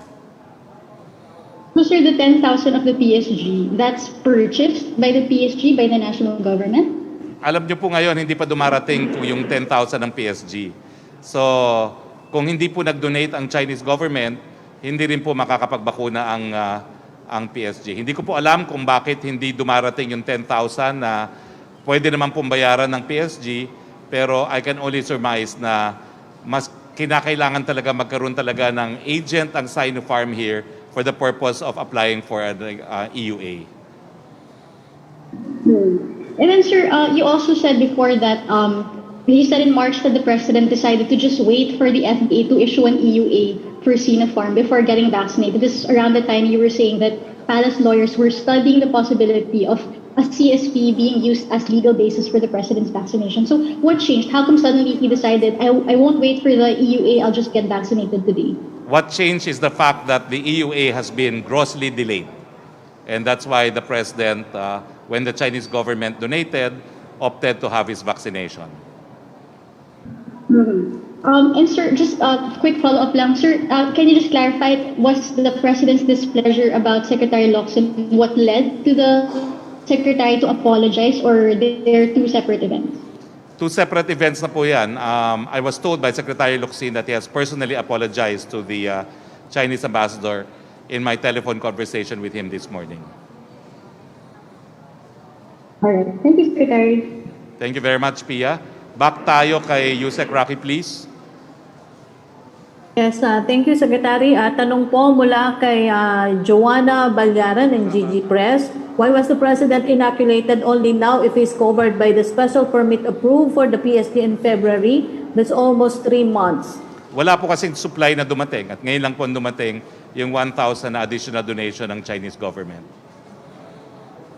[SPEAKER 10] So, sir, the 10,000 of the PSG, that's purchased by the PSG, by the national government?
[SPEAKER 1] Alam niyo po ngayon, hindi pa dumarating po yung 10,000 ng PSG. So, kung hindi po nag-donate ang Chinese government, hindi rin po makakapagbakuna ang PSG. Hindi ko po alam kung bakit hindi dumarating yung 10,000 na pwede naman pong bayaran ng PSG, pero I can only surmise na mas kinakailangan talaga magkaroon talaga ng agent ang Sinopharm here for the purpose of applying for the EUA.
[SPEAKER 10] And then, sir, you also said before that you said in March that the president decided to just wait for the FDA to issue an EUA for Sinopharm before getting vaccinated. This is around the time you were saying that palace lawyers were studying the possibility of a CSP being used as legal basis for the president's vaccination. So what changed? How come suddenly he decided, I won't wait for the EUA, I'll just get vaccinated today?
[SPEAKER 1] What changed is the fact that the EUA has been grossly delayed. And that's why the president, when the Chinese government donated, opted to have his vaccination.
[SPEAKER 10] And sir, just a quick follow-up lang. Sir, can you just clarify, was the president's displeasure about Secretary Locsin what led to the secretary to apologize, or they're two separate events?
[SPEAKER 1] Two separate events na po yan. I was told by Secretary Locsin that he has personally apologized to the Chinese ambassador in my telephone conversation with him this morning.
[SPEAKER 10] All right. Thank you, Secretary.
[SPEAKER 1] Thank you very much, Pia. Back tayo kay Yusek Roque, please.
[SPEAKER 5] Yes, thank you, Secretary. Tanong po mula kay Joanna Balyaran ng GG Press. Why was the President inoculated only now if he's covered by the special permit approved for the PSG in February? That's almost 3 months.
[SPEAKER 1] Wala po kasing supply na dumating at ngayon lang po dumating yung 1,000 na additional donation ng Chinese government.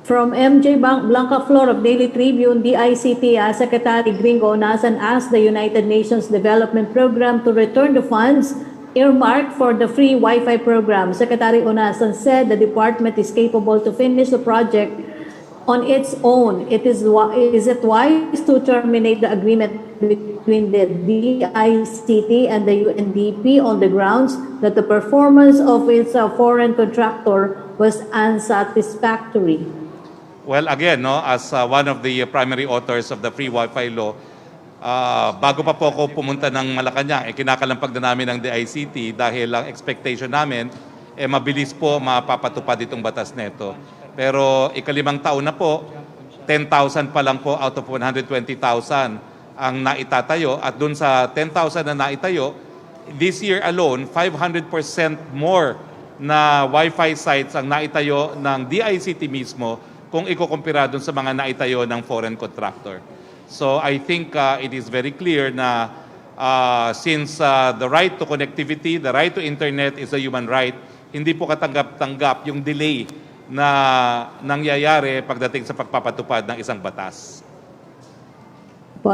[SPEAKER 5] From MJ Blanca Flor of Daily Tribune, DICT Secretary Gringo Onasan asked the United Nations Development Program to return the funds earmarked for the free Wi-Fi program. Secretary Onasan said the department is capable to finish the project on its own. Is it wise to terminate the agreement between the DICT and the UNDP on the grounds that the performance of its foreign contractor was unsatisfactory?
[SPEAKER 1] Well, again, no, as one of the primary authors of the free Wi-Fi law, bago pa po ako pumunta ng Malacanang, kinakalampag na namin ng DICT dahil ang expectation namin, mabilis po mapapatupad itong batas neto. Pero ikalimang taon na po, 10,000 pa lang po out of 120,000 ang naitatayo. At dun sa 10,000 na naitayo, this year alone, 500% more na Wi-Fi sites ang naitayo ng DICT mismo kung ikukumpira dun sa mga naitayo ng foreign contractor. So I think it is very clear na since the right to connectivity, the right to internet is a human right, hindi po katanggap-tanggap yung delay na nangyayari pagdating sa pagpapatupad ng isang batas.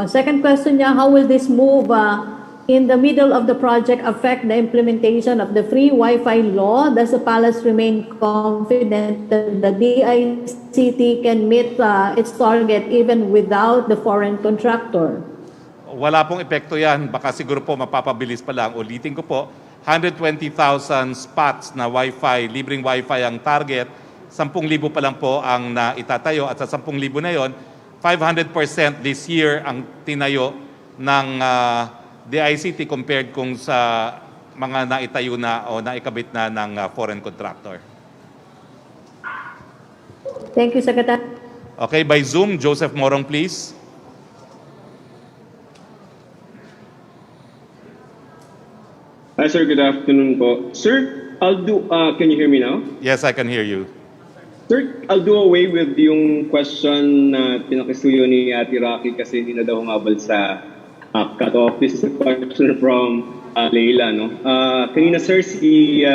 [SPEAKER 5] Second question niya, how will this move in the middle of the project affect the implementation of the free Wi-Fi law? Does the palace remain confident that the DICT can meet its target even without the foreign contractor?
[SPEAKER 1] Wala pong epekto yan. Baka siguro po mapapabilis pa lang. Ulitin ko po, 120,000 spots na Wi-Fi, libreng Wi-Fi ang target. 10,000 pa lang po ang naitatayo. At sa 10,000 na yon, 500% this year ang tinayo ng DICT compared kung sa mga naitayo na o naikabit na ng foreign contractor.
[SPEAKER 5] Thank you, Secretary.
[SPEAKER 1] Okay, by Zoom, Joseph Morong, please.
[SPEAKER 11] Hi, sir. Good afternoon po. Sir, can you hear me now?
[SPEAKER 1] Yes, I can hear you.
[SPEAKER 11] Sir, I'll do away with yung question na pinakisuyo ni Ate Roque kasi hindi na daw humabol sa cut-off. This is a question from Leila, no? Kanina, sir, si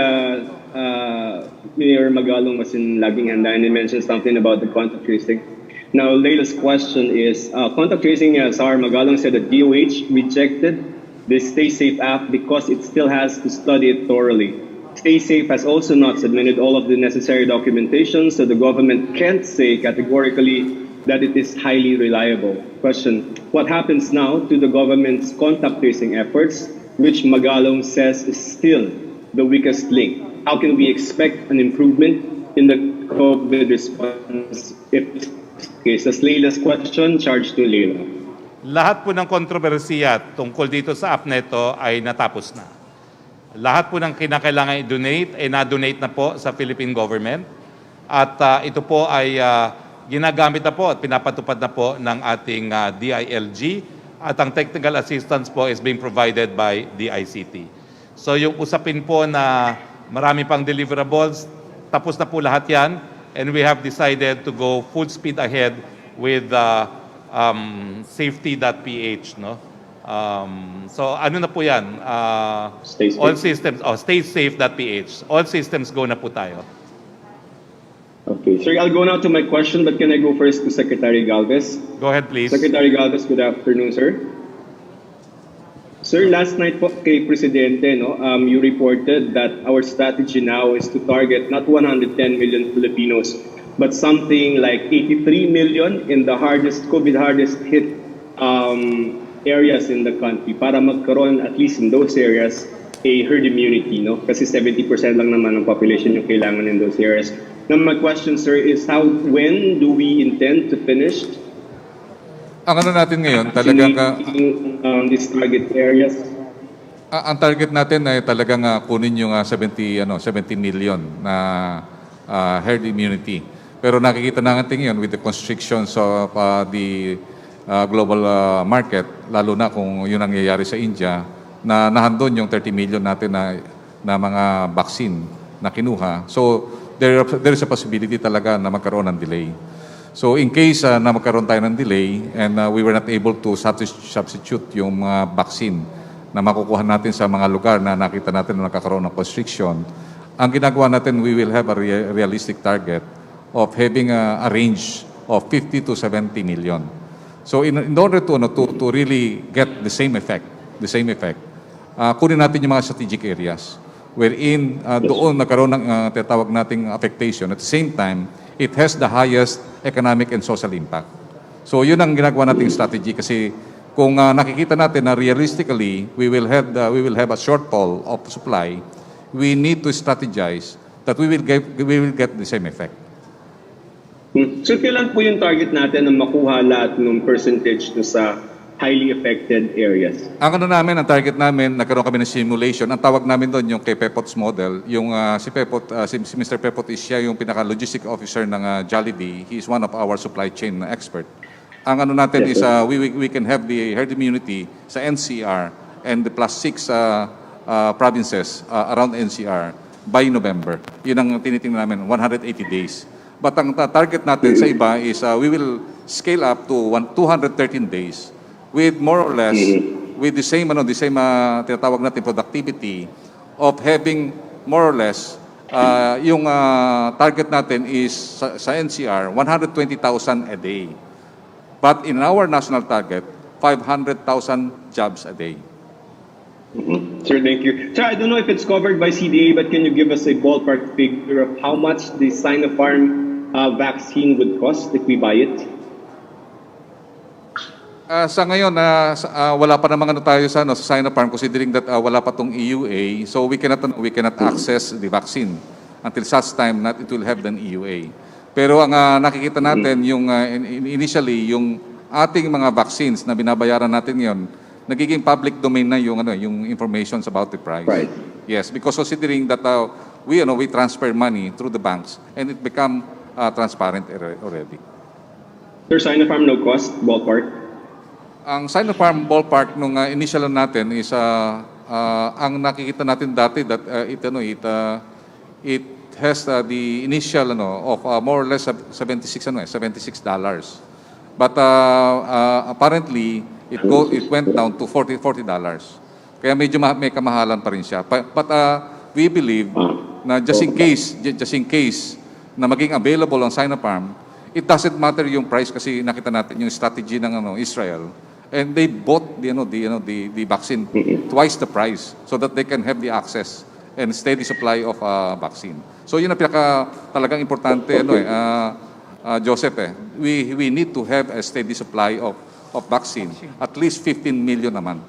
[SPEAKER 11] Mayor Magalong was in laging handa and he mentioned something about the contact tracing. Now, Leila's question is, contact tracing, Sar Magalong said that DOH rejected the Stay Safe app because it still has to study it thoroughly. Stay Safe has also not submitted all of the necessary documentation, so the government can't say categorically that it is highly reliable. Question, what happens now to the government's contact tracing efforts, which Magalong says is still the weakest link? how can we expect an improvement in the COVID response if case? That's Leila's question, charge to Leila.
[SPEAKER 1] Lahat po ng kontrobersiya tungkol dito sa app neto ay natapos na. Lahat po ng kinakailangan i-donate ay na-donate na po sa Philippine government. At ito po ay ginagamit na po at pinapatupad na po ng ating DILG. At ang technical assistance po is being provided by DICT. So yung usapin po na marami pang deliverables, tapos na po lahat yan. And we have decided to go full speed ahead with safety.ph, no? So ano na po yan?
[SPEAKER 11] Stay safe.
[SPEAKER 1] All systems, staysafe.ph. All systems go na po tayo.
[SPEAKER 11] Okay, sir, I'll go now to my question, but can I go first to Secretary Galvez?
[SPEAKER 1] Go ahead, please.
[SPEAKER 11] Secretary Galvez, good afternoon, sir. Sir, last night po kay Presidente, no, you reported that our strategy now is to target not 110 million Filipinos, but something like 83 million in the COVID hardest hit areas in the country para magkaroon at least in those areas a herd immunity, no? Kasi 70% lang naman ng population yung kailangan in those areas. Now my question, sir, is when do we intend to finish
[SPEAKER 3] Ang ano natin ngayon, talagang
[SPEAKER 11] these target areas?
[SPEAKER 3] ang target natin ay talagang kunin yung 70 million na herd immunity. Pero nakikita na natin ngayon with the constrictions of the global market, lalo na kung yun ang nangyayari sa India, na nahandon yung 30 million natin na mga vaccine na kinuha. So there is a possibility talaga na magkaroon ng delay. So in case na magkaroon tayo ng delay and we were not able to substitute yung mga vaccine na makukuha natin sa mga lugar na nakita natin na nakakaroon ng constriction, ang ginagawa natin, we will have a realistic target of having a range of 50 to 70 million. So in order to really get the same effect, kunin natin yung mga strategic areas wherein doon nagkaroon ng tinatawag nating affectation. At the same time, it has the highest economic and social impact. So yun ang ginagawa nating strategy kasi kung nakikita natin na realistically we will have a shortfall of supply, we need to strategize that we will get the same effect.
[SPEAKER 11] So kailan po yung target natin na makuha lahat ng percentage to sa highly affected areas?
[SPEAKER 3] Ang ang target namin, nagkaroon kami ng simulation. Ang tawag namin doon yung kay Pepot's model. Yung si Mr. Pepot is siya yung pinaka-logistic officer ng Jollibee. He is one of our supply chain expert. Ang natin is we can have the herd immunity sa NCR and the plus 6 provinces around NCR by November. Yun ang tinitingnan namin, 180 days. But ang target natin sa iba is we will scale up to 213 days with more or less with the same tinatawag natin productivity of having more or less yung target natin is sa NCR 120,000 a day. But in our national target, 500,000 jobs a day.
[SPEAKER 11] Sir, thank you. Sir, I don't know if it's covered by CDA, but can you give us a ballpark figure of how much the Sinopharm vaccine would cost if we buy it?
[SPEAKER 3] Sa ngayon, wala pa namang tayo sa Sinopharm considering that wala pa tong EUA, so we cannot access the vaccine until such time that it will have an EUA. Pero ang nakikita natin yung initially yung ating mga vaccines na binabayaran natin ngayon, nagiging public domain na yung informations about the price.
[SPEAKER 11] Right.
[SPEAKER 3] Yes, because considering that we transfer money through the banks and it become transparent already.
[SPEAKER 11] Sir, Sinopharm no cost, ballpark?
[SPEAKER 3] Ang Sinopharm ballpark nung initial natin is ang nakikita natin dati that it has the initial of more or less $76. But apparently it went down to $40. Kaya medyo may kamahalan pa rin siya. But we believe na just in case na maging available ang Sinopharm, it doesn't matter yung price kasi nakita natin yung strategy ng Israel. And they bought the vaccine twice the price so that they can have the access and steady supply of vaccine. So yun ang talagang importante Joseph we need to have a steady supply of vaccine, at least 15 million a month.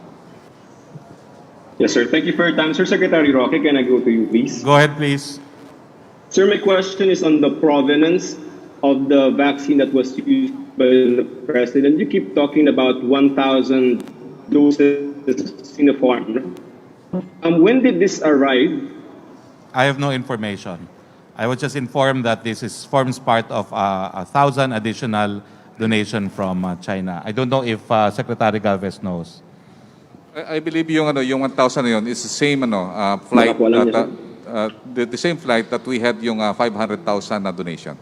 [SPEAKER 11] Yes, sir. Thank you for your time. Sir Secretary Roque, can I go to you, please?
[SPEAKER 1] Go ahead, please.
[SPEAKER 11] Sir, my question is on the provenance of the vaccine that was used by the president. You keep talking about 1,000 doses Sinopharm. When did this arrive?
[SPEAKER 1] I have no information. I was just informed that forms part of 1,000 additional donation from China. I don't know if Secretary Galvez knows.
[SPEAKER 3] I believe yung 1,000 na yun is the same flight
[SPEAKER 11] Nakakuha lang
[SPEAKER 3] that,
[SPEAKER 11] niya,
[SPEAKER 3] the same flight that we had yung 500,000 na donation.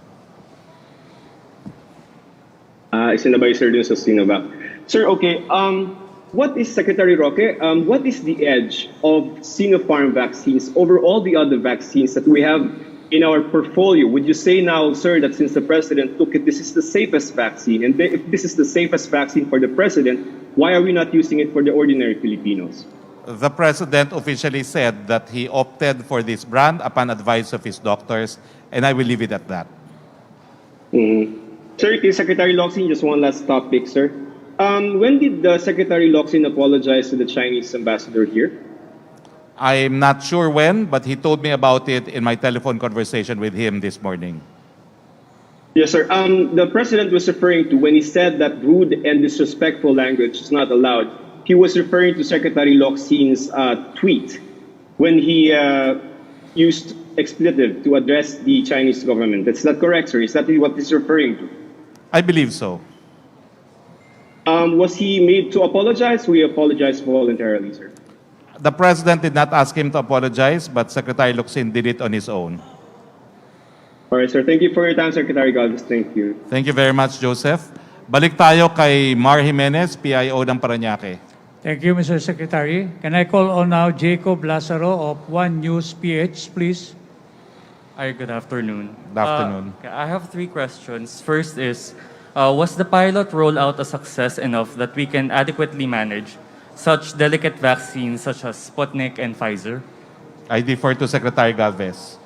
[SPEAKER 11] Isinabay, sir, dun sa Sinovac. Sir, okay. What is, Secretary Roque, what is the edge of Sinopharm vaccines over all the other vaccines that we have in our portfolio? Would you say now, sir, that since the president took it, this is the safest vaccine? And if this is the safest vaccine for the president, why are we not using it for the ordinary Filipinos?
[SPEAKER 1] The president officially said that he opted for this brand upon advice of his doctors, and I will leave it at that.
[SPEAKER 11] Sir, kay Secretary Locsin, just one last topic, sir. When did the Secretary Locsin apologize to the Chinese ambassador here?
[SPEAKER 1] I'm not sure when, but he told me about it in my telephone conversation with him this morning.
[SPEAKER 11] Yes, sir. The president was referring to when he said that rude and disrespectful language is not allowed. He was referring to Secretary Locsin's tweet when he used expletive to address the Chinese government. That's not correct, sir. Is that what he's referring to?
[SPEAKER 1] I believe so.
[SPEAKER 11] Was he made to apologize? We apologized voluntarily, sir.
[SPEAKER 1] The president did not ask him to apologize, but Secretary Locsin did it on his own.
[SPEAKER 11] All right, sir. Thank you for your time, Secretary Galvez. Thank you.
[SPEAKER 1] Thank you very much, Joseph. Balik tayo kay Mar Jimenez, PIO ng Parañaque.
[SPEAKER 7] Thank you, Mr. Secretary. Can I call on now Jacob Lazaro of One News PH, please?
[SPEAKER 12] Hi, good afternoon.
[SPEAKER 1] Good afternoon.
[SPEAKER 12] I have 3 questions. First is, was the pilot rollout a success enough that we can adequately manage such delicate vaccines such as Sputnik and Pfizer?
[SPEAKER 1] I defer to Secretary Galvez.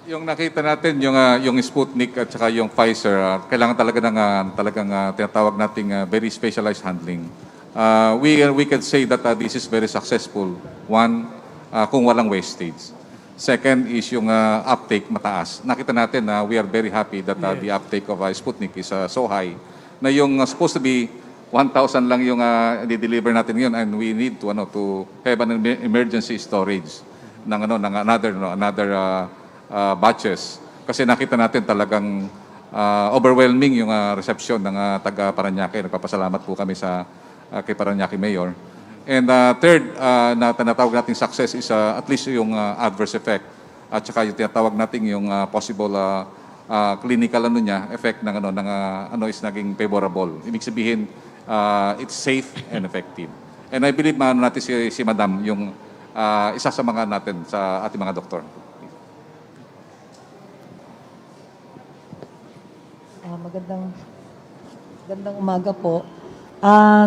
[SPEAKER 3] Yung nakita natin, yung Sputnik at saka yung Pfizer, kailangan talaga ng talagang tinatawag nating very specialized handling. We can say that this is very successful. One, kung walang wastage. Second is yung uptake mataas. Nakita natin na we are very happy that the uptake of Sputnik is so high na yung supposed to be 1,000 lang yung di-deliver natin ngayon, and we need to have an emergency storage ng another batches, kasi nakita natin talagang overwhelming yung reception ng taga Parañaque. Nagpapasalamat po kami kay Parañaque Mayor. And third, na tinatawag nating success is at least yung adverse effect at saka yung tinatawag nating yung possible clinical effect ng is naging favorable. Ibig sabihin, it's safe and effective. And I believe natin si Madam yung isa sa mga natin sa ating mga doktor.
[SPEAKER 13] Magandang umaga po.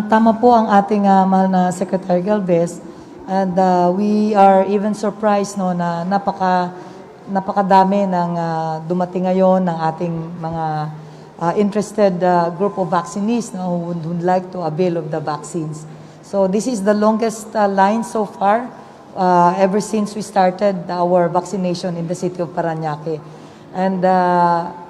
[SPEAKER 13] Tama po ang ating mahal na Secretary Galvez, and we are even surprised na napakadami ng dumating ngayon ng ating mga interested group of vaccinees who would like to avail of the vaccines. So this is the longest line so far ever since we started our vaccination in the city of Parañaque. And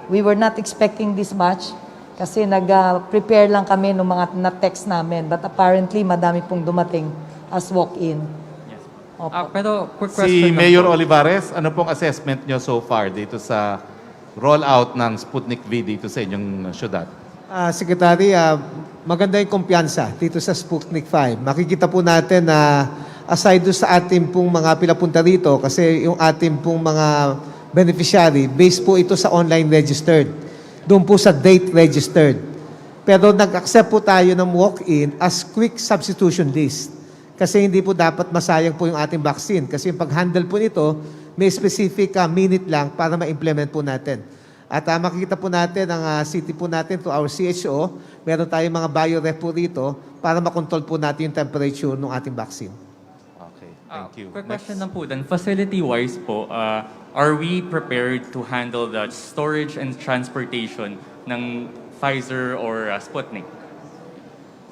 [SPEAKER 13] we were not expecting this much kasi nag-prepare lang kami ng mga na-text namin. But apparently, madami pong dumating as walk-in.
[SPEAKER 12] Yes.
[SPEAKER 13] Opo.
[SPEAKER 12] Pero quick
[SPEAKER 1] Si
[SPEAKER 12] question
[SPEAKER 1] Mayor
[SPEAKER 12] lang po.
[SPEAKER 1] Olivares, ano pong assessment nyo so far dito sa rollout ng Sputnik V dito sa inyong syudad?
[SPEAKER 4] Secretary, maganda yung kumpiyansa dito sa Sputnik 5. Makikita po natin na aside doon sa ating pong mga pilapunta rito, kasi yung ating pong mga beneficiary, based po ito sa online registered. Doon po sa date registered. Pero nag-accept po tayo ng walk-in as quick substitution list. Kasi hindi po dapat masayang po yung ating vaccine. Kasi yung pag-handle po nito, may specific minute lang para ma-implement po natin. At makikita po natin ang city po natin to our CHO, meron tayong mga bioref po rito para makontrol po natin yung temperature ng ating vaccine.
[SPEAKER 1] Okay, thank you.
[SPEAKER 12] Quick question lang po then. Facility-wise po, are we prepared to handle the storage and transportation ng Pfizer or Sputnik?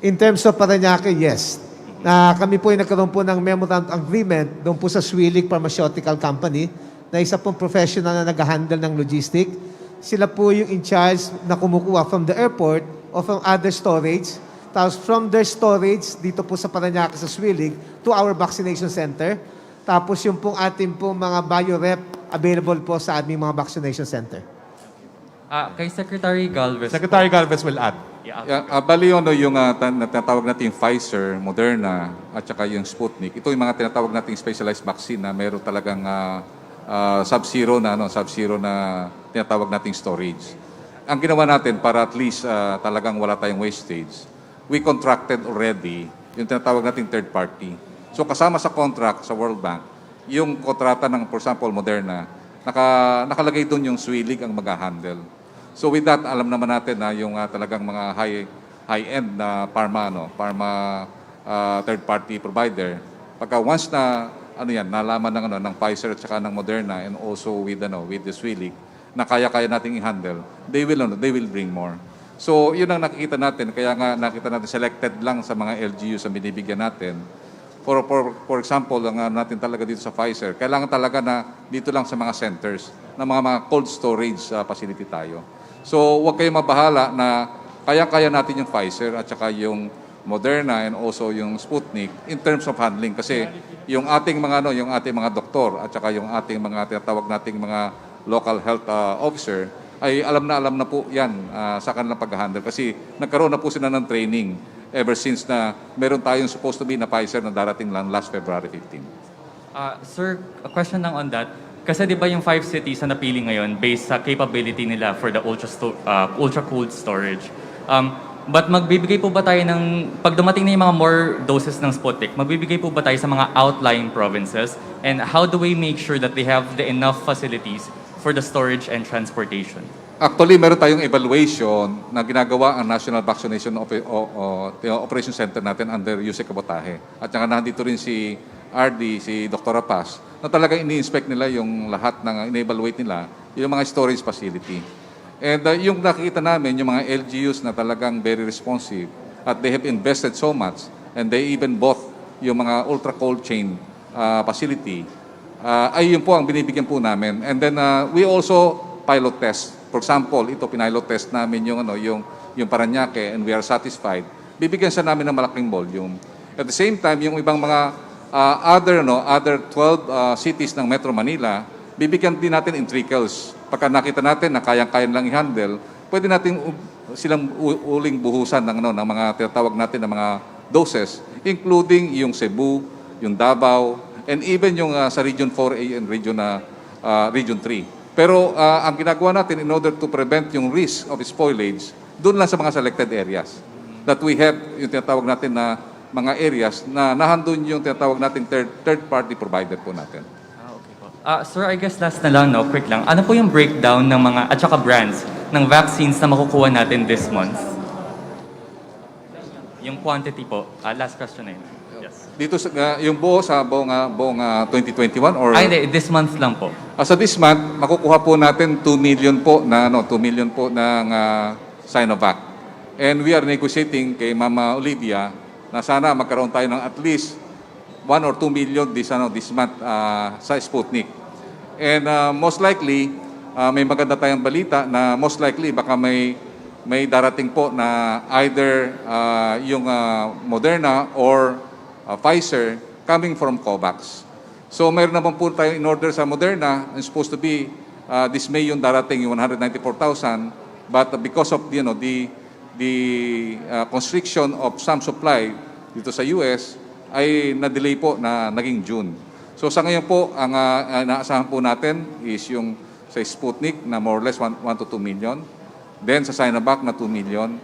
[SPEAKER 4] In terms of Parañaque, yes. na kami po ay nagkaroon po ng memorandum agreement doon po sa Swilig Pharmaceutical Company na isa pong professional na nag-handle ng logistic. Sila po yung in charge na kumukuha from the airport or from other storage. Tapos from their storage, dito po sa Parañaque sa Swilig, to our vaccination center. Tapos yung pong ating pong mga bio-rep available po sa aming mga vaccination center.
[SPEAKER 12] Kay Secretary Galvez.
[SPEAKER 1] Secretary Galvez will add.
[SPEAKER 3] Bali yun, no, yung tinatawag natin Pfizer, Moderna, at saka yung Sputnik. Ito yung mga tinatawag nating specialized vaccine na meron talagang sub-zero na tinatawag nating storage. Ang ginawa natin para at least talagang wala tayong wastage, we contracted already yung tinatawag nating third party. So kasama sa contract sa World Bank, yung kontrata ng, for example, Moderna, nakalagay doon yung Swilig ang mag-handle. So with that, alam naman natin na yung talagang mga high-end na pharma third party provider, pagka once na nalaman ng Pfizer at saka ng Moderna and also with the Swilig na kaya nating i-handle, they will bring more. So yun ang nakikita natin, kaya nga nakita natin selected lang sa mga LGUs ang binibigyan natin. For example, ang natin talaga dito sa Pfizer, kailangan talaga na dito lang sa mga centers, na mga cold storage facility tayo. So, huwag kayong mabahala na kaya-kaya natin yung Pfizer at saka yung Moderna and also yung Sputnik in terms of handling. Kasi yung ating mga doktor at saka yung ating mga tinatawag nating mga local health officer ay alam na po yan sa kanilang pag-handle. Kasi nagkaroon na po sila ng training ever since na meron tayong supposed to be na Pfizer na darating lang last February 15.
[SPEAKER 12] Sir, a question lang on that. Kasi di ba yung 5 cities na napili ngayon based sa capability nila for the ultra-cold storage. But magbibigay po ba tayo pag dumating na yung mga more doses ng Sputnik, magbibigay po ba tayo sa mga outlying provinces? And how do we make sure that they have the enough facilities for the storage and transportation?
[SPEAKER 3] Actually, meron tayong evaluation na ginagawa ang National Vaccination Operation Center natin under Yusek Kabotahe. At saka nandito rin si RD, si Dr. Paz, na talagang ini-inspect nila yung lahat ng in-evaluate nila, yung mga storage facility. And yung nakikita namin, yung mga LGUs na talagang very responsive at they have invested so much and they even bought yung mga ultra-cold chain facility, ay yun po ang binibigyan po namin. And then we also pilot test. For example, ito pinilot test namin yung Parañaque and we are satisfied. Bibigyan sa namin ng malaking volume. At the same time, yung ibang mga other 12 cities ng Metro Manila, bibigyan din natin in trickles. Pagka nakita natin na kayang-kaya lang i-handle, pwede natin silang uling buhusan ng mga tinatawag natin ng mga doses, including yung Cebu, yung Davao, and even yung sa Region 4A and Region 3. Pero ang ginagawa natin in order to prevent yung risk of spoilage, doon lang sa mga selected areas that we have yung tinatawag natin na mga areas na nahandun yung tinatawag nating third-party provider po natin.
[SPEAKER 12] Okay po. Sir, I guess last na lang, quick lang. Ano po yung breakdown ng mga, at saka brands, ng vaccines na makukuha natin this month? Yung quantity po. Last question na yun. Yes.
[SPEAKER 3] Dito yung buong 2021 or
[SPEAKER 12] hindi, this month lang po.
[SPEAKER 3] Sa this month, makukuha po natin 2 million po ng Sinovac. And we are negotiating kay Mama Olivia na sana magkaroon tayo ng at least 1 or 2 million this month sa Sputnik. And most likely, may maganda tayong balita na most likely baka may darating po na either yung Moderna or Pfizer coming from COVAX. So mayroon naman po tayo in order sa Moderna, it's supposed to be this May yung darating yung 194,000, but because of the constriction of some supply dito sa US ay na-delay po na naging June. So sa ngayon po, ang inaasahan po natin is yung sa Sputnik na more or less 1 to 2 million. Then sa Sinovac na 2 million.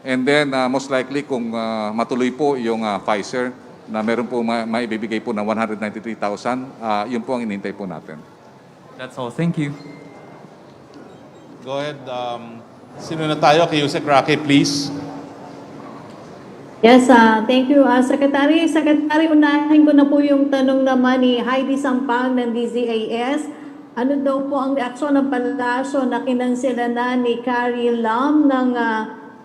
[SPEAKER 3] And then most likely kung matuloy po yung Pfizer na meron po maibibigay po ng 193,000, yun po ang inintay po natin.
[SPEAKER 12] That's all. Thank you.
[SPEAKER 1] Go ahead. Sino na tayo? Kay Yusek Roque, please.
[SPEAKER 5] Yes, thank you, Secretary. Secretary, unahin ko na po yung tanong naman ni Heidi Sampang ng DZAS. Ano daw po ang reaksyon ng palasyo na kinansela na ni Carrie Lam ng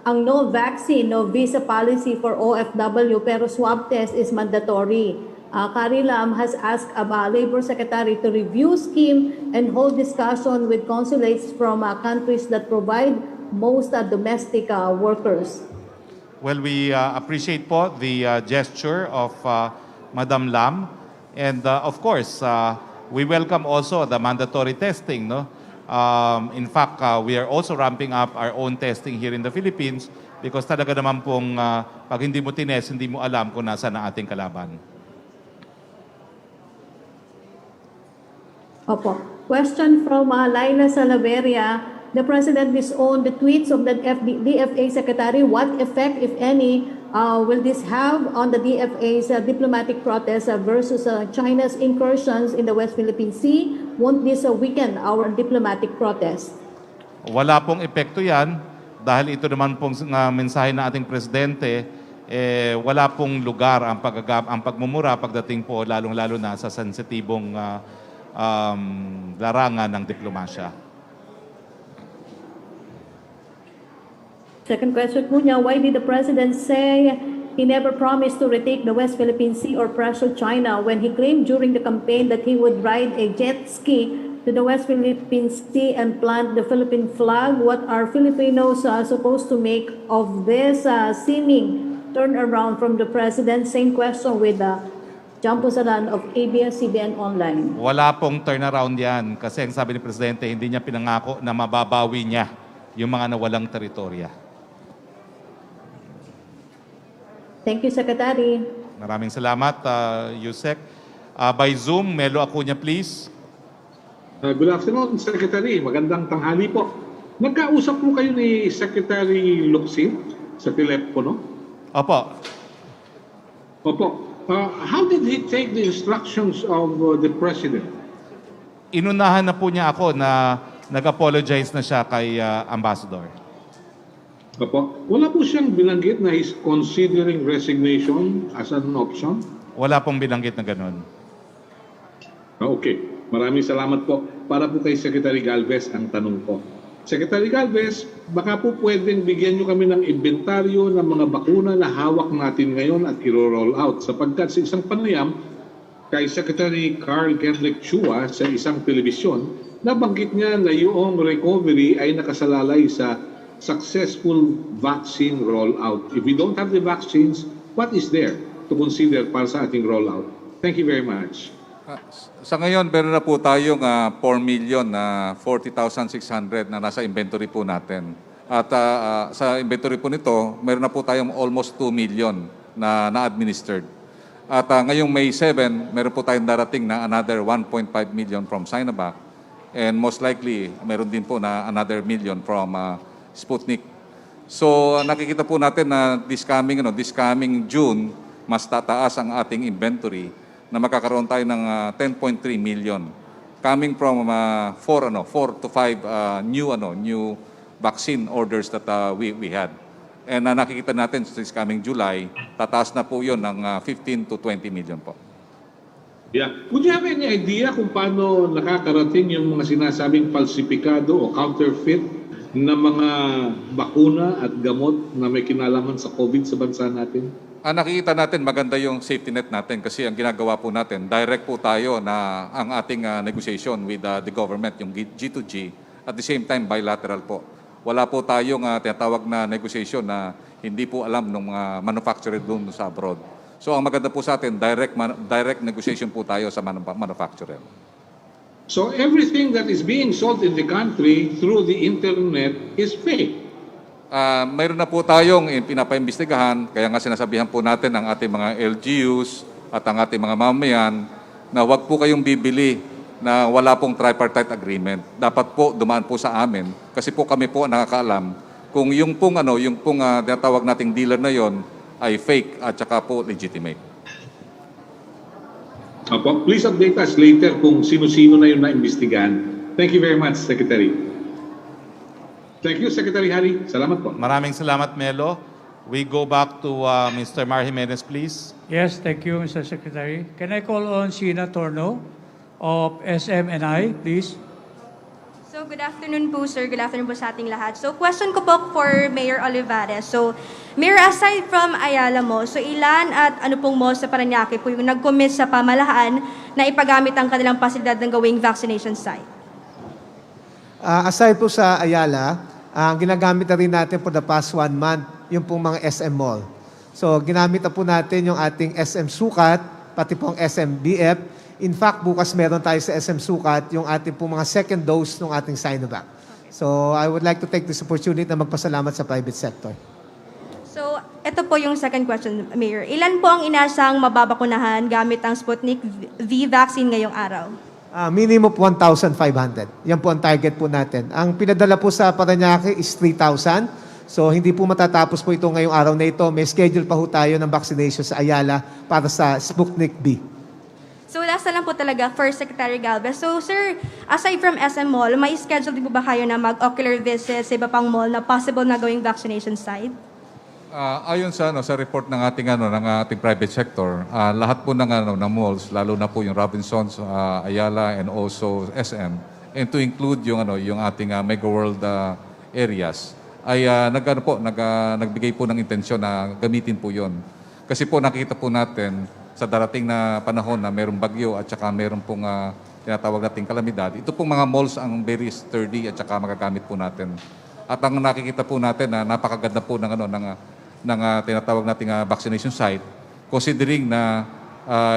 [SPEAKER 5] ang no vaccine, no visa policy for OFW, pero swab test is mandatory. Karilam has asked Labor Secretary to review scheme and hold discussion with consulates from countries that provide most domestic workers.
[SPEAKER 1] Well, we appreciate po the gesture of Madam Lam. And of course, we welcome also the mandatory testing. No? In fact, we are also ramping up our own testing here in the Philippines because talaga naman pong pag hindi mo tinest, hindi mo alam kung nasaan ang ating kalaban.
[SPEAKER 5] Opo. Question from Laila Salaveria. The President disowned the tweets of the DFA Secretary. What effect, if any, will this have on the DFA's diplomatic protest versus China's incursions in the West Philippine Sea? Won't this weaken our diplomatic protest?
[SPEAKER 1] Wala pong epekto yan dahil ito naman pong mensahe ng ating Presidente, wala pong lugar ang pagmumura pagdating po lalong-lalo na sa sensitibong larangan ng diplomasya.
[SPEAKER 5] Second question po niya, why did the President say he never promised to retake the West Philippine Sea or pressure China when he claimed during the campaign that he would ride a jet ski to the West Philippine Sea and plant the Philippine flag? What are Filipinos supposed to make of this seeming turnaround from the President? Same question with John Pusalan of ABS-CBN Online.
[SPEAKER 1] Wala pong turnaround yan kasi ang sabi ni Presidente, hindi niya pinangako na mababawi niya yung mga nawalang teritorya.
[SPEAKER 5] Thank you, Secretary.
[SPEAKER 1] Maraming salamat, Yusek. By Zoom, Melo Acuña, please.
[SPEAKER 14] Good afternoon, Secretary. Magandang tanghali po. Nagkausap po kayo ni Secretary Locsin sa telepono?
[SPEAKER 1] Opo.
[SPEAKER 14] Opo. How did he take the instructions of the President?
[SPEAKER 1] Inunahan na po niya ako na nag-apologize na siya kay Ambassador.
[SPEAKER 14] Opo. Wala po siyang binanggit na he's considering resignation as an option?
[SPEAKER 1] Wala pong binanggit na ganun.
[SPEAKER 14] Okay. Maraming salamat po. Para po kay Secretary Galvez ang tanong ko. Secretary Galvez, baka po pwedeng bigyan nyo kami ng inventaryo ng mga bakuna na hawak natin ngayon at i-roll out. Sapagkat sa isang panayam kay Secretary Carl Kendrick Chua sa isang telebisyon, nabanggit niya na yung recovery ay nakasalalay sa successful vaccine rollout. If we don't have the vaccines, what is there to consider para sa ating rollout? Thank you very much.
[SPEAKER 3] Sa ngayon, meron na po tayong 4,040,600 na nasa inventory po natin. At sa inventory po nito, meron na po tayong almost 2 million na na-administered. At ngayong May 7, meron po tayong darating na another 1.5 million from Sinovac. And most likely, meron din po na another million from Sputnik. So nakikita po natin na this coming June, mas tataas ang ating inventory na magkakaroon tayo ng 10.3 million coming from 4 to 5 new vaccine orders that we had. And nakikita natin this coming July, tataas na po 'yon ng 15 to 20 million po.
[SPEAKER 14] Yeah. Would you have any idea kung paano nakakarating yung mga sinasabing falsifikado o counterfeit na mga bakuna at gamot na may kinalaman sa COVID sa bansa natin?
[SPEAKER 3] Nakikita natin maganda yung safety net natin kasi ang ginagawa po natin, direct po tayo na ang ating negotiation with the government, yung G2G, at the same time bilateral po. Wala po tayong tinatawag na negotiation na hindi po alam ng mga manufacturer doon sa abroad. So ang maganda po sa atin, direct negotiation po tayo sa manufacturer.
[SPEAKER 14] So everything that is being sold in the country through the internet is fake?
[SPEAKER 3] Mayroon na po tayong pinapaimbestigahan, kaya nga sinasabihan po natin ang ating mga LGUs at ang ating mga mamamayan na huwag po kayong bibili na wala pong tripartite agreement. Dapat po dumaan po sa amin kasi po kami po nakakaalam kung yung pong tinatawag nating dealer na yon ay fake at saka po legitimate.
[SPEAKER 14] Opo, please update us later kung sino-sino na yung naimbestigahan. Thank you very much, Secretary. Thank you, Secretary Harry. Salamat po.
[SPEAKER 1] Maraming salamat, Melo. We go back to Mr. Mar Jimenez, please.
[SPEAKER 7] Yes, thank you, Mr. Secretary. Can I call on Sheena Torno of SMNI, please?
[SPEAKER 8] So
[SPEAKER 15] So, good afternoon po, sir. Good afternoon po sa ating lahat. So, question ko po for Mayor Olivares. So, Mayor, aside from Ayala Mall, so ilan at ano pong mall sa Parañaque po yung nag-commit sa pamahalaan na ipagamit ang kanilang pasilidad ng gawing vaccination site?
[SPEAKER 4] Aside po sa Ayala, ang ginagamit na rin natin for the past 1 month, yung pong mga SM Mall. So, ginamit na po natin yung ating SM Sukat, pati pong SM BF. In fact, bukas meron tayo sa SM Sukat yung ating pong mga second dose ng ating Sinovac. So, I would like to take this opportunity na magpasalamat sa private sector.
[SPEAKER 15] So, ito po yung second question, Mayor. Ilan po ang inasang mababakunahan gamit ang Sputnik V vaccine ngayong araw?
[SPEAKER 4] Minimum 1,500. Yan po ang target po natin. Ang pinadala po sa Parañaque is 3,000. So, hindi po matatapos po ito ngayong araw na ito. May schedule pa ho tayo ng vaccination sa Ayala para sa Sputnik V.
[SPEAKER 15] So, last na lang po talaga, First Secretary Galvez. So, sir, aside from SM Mall, may schedule din po ba kayo na mag-ocular visit sa iba pang mall na possible na gawing vaccination site?
[SPEAKER 3] Ayon sa report ng ating private sector, lahat po ng malls, lalo na po yung Robinsons, Ayala and also SM, and to include yung ating Mega World areas ay nagbigay po ng intensyon na gamitin po 'yon. Kasi po nakikita po natin sa darating na panahon na mayroong bagyo at saka mayroong pong tinatawag nating kalamidad. Ito pong mga malls ang very sturdy at saka magagamit po natin. At ang nakikita po natin na napakaganda po ng tinatawag nating vaccination site, considering na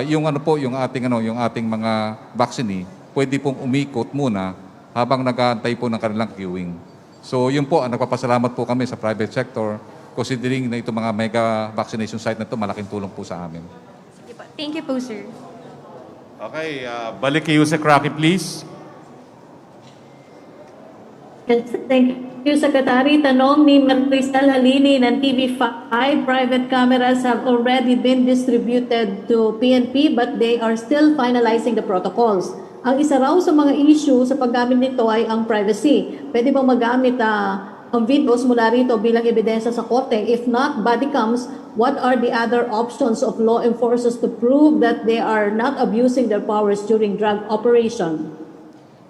[SPEAKER 3] yung ating mga vaccine pwede pong umikot muna habang nag-aantay po ng kanilang queuing. So yun po, nagpapasalamat po kami sa private sector considering na itong mga mega vaccination site na ito malaking tulong po sa amin.
[SPEAKER 15] Thank you po, sir.
[SPEAKER 1] Okay, balik kay Yusek Roque, please.
[SPEAKER 5] Yes, thank you, Secretary. Tanong ni Cristal Halili ng TV5, private cameras have already been distributed to PNP but they are still finalizing the protocols. Ang isa raw sa mga issue sa paggamit nito ay ang privacy. Pwede bang magamit ang videos mula rito bilang ebidensya sa korte? If not, body cams, what are the other options of law enforcers to prove that they are not abusing their powers during drug operation?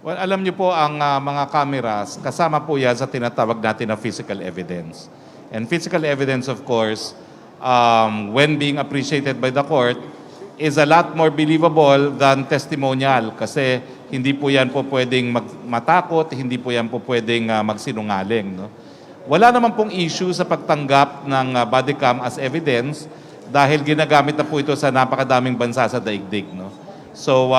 [SPEAKER 1] Well, alam niyo po ang mga cameras, kasama po yan sa tinatawag natin na physical evidence. And physical evidence, of course, when being appreciated by the court, is a lot more believable than testimonial kasi hindi po yan po pwedeng matakot, hindi po yan po pwedeng magsinungaling. No? Wala naman pong issue sa pagtanggap ng body cam as evidence dahil ginagamit na po ito sa napakadaming bansa sa daigdig. No? So,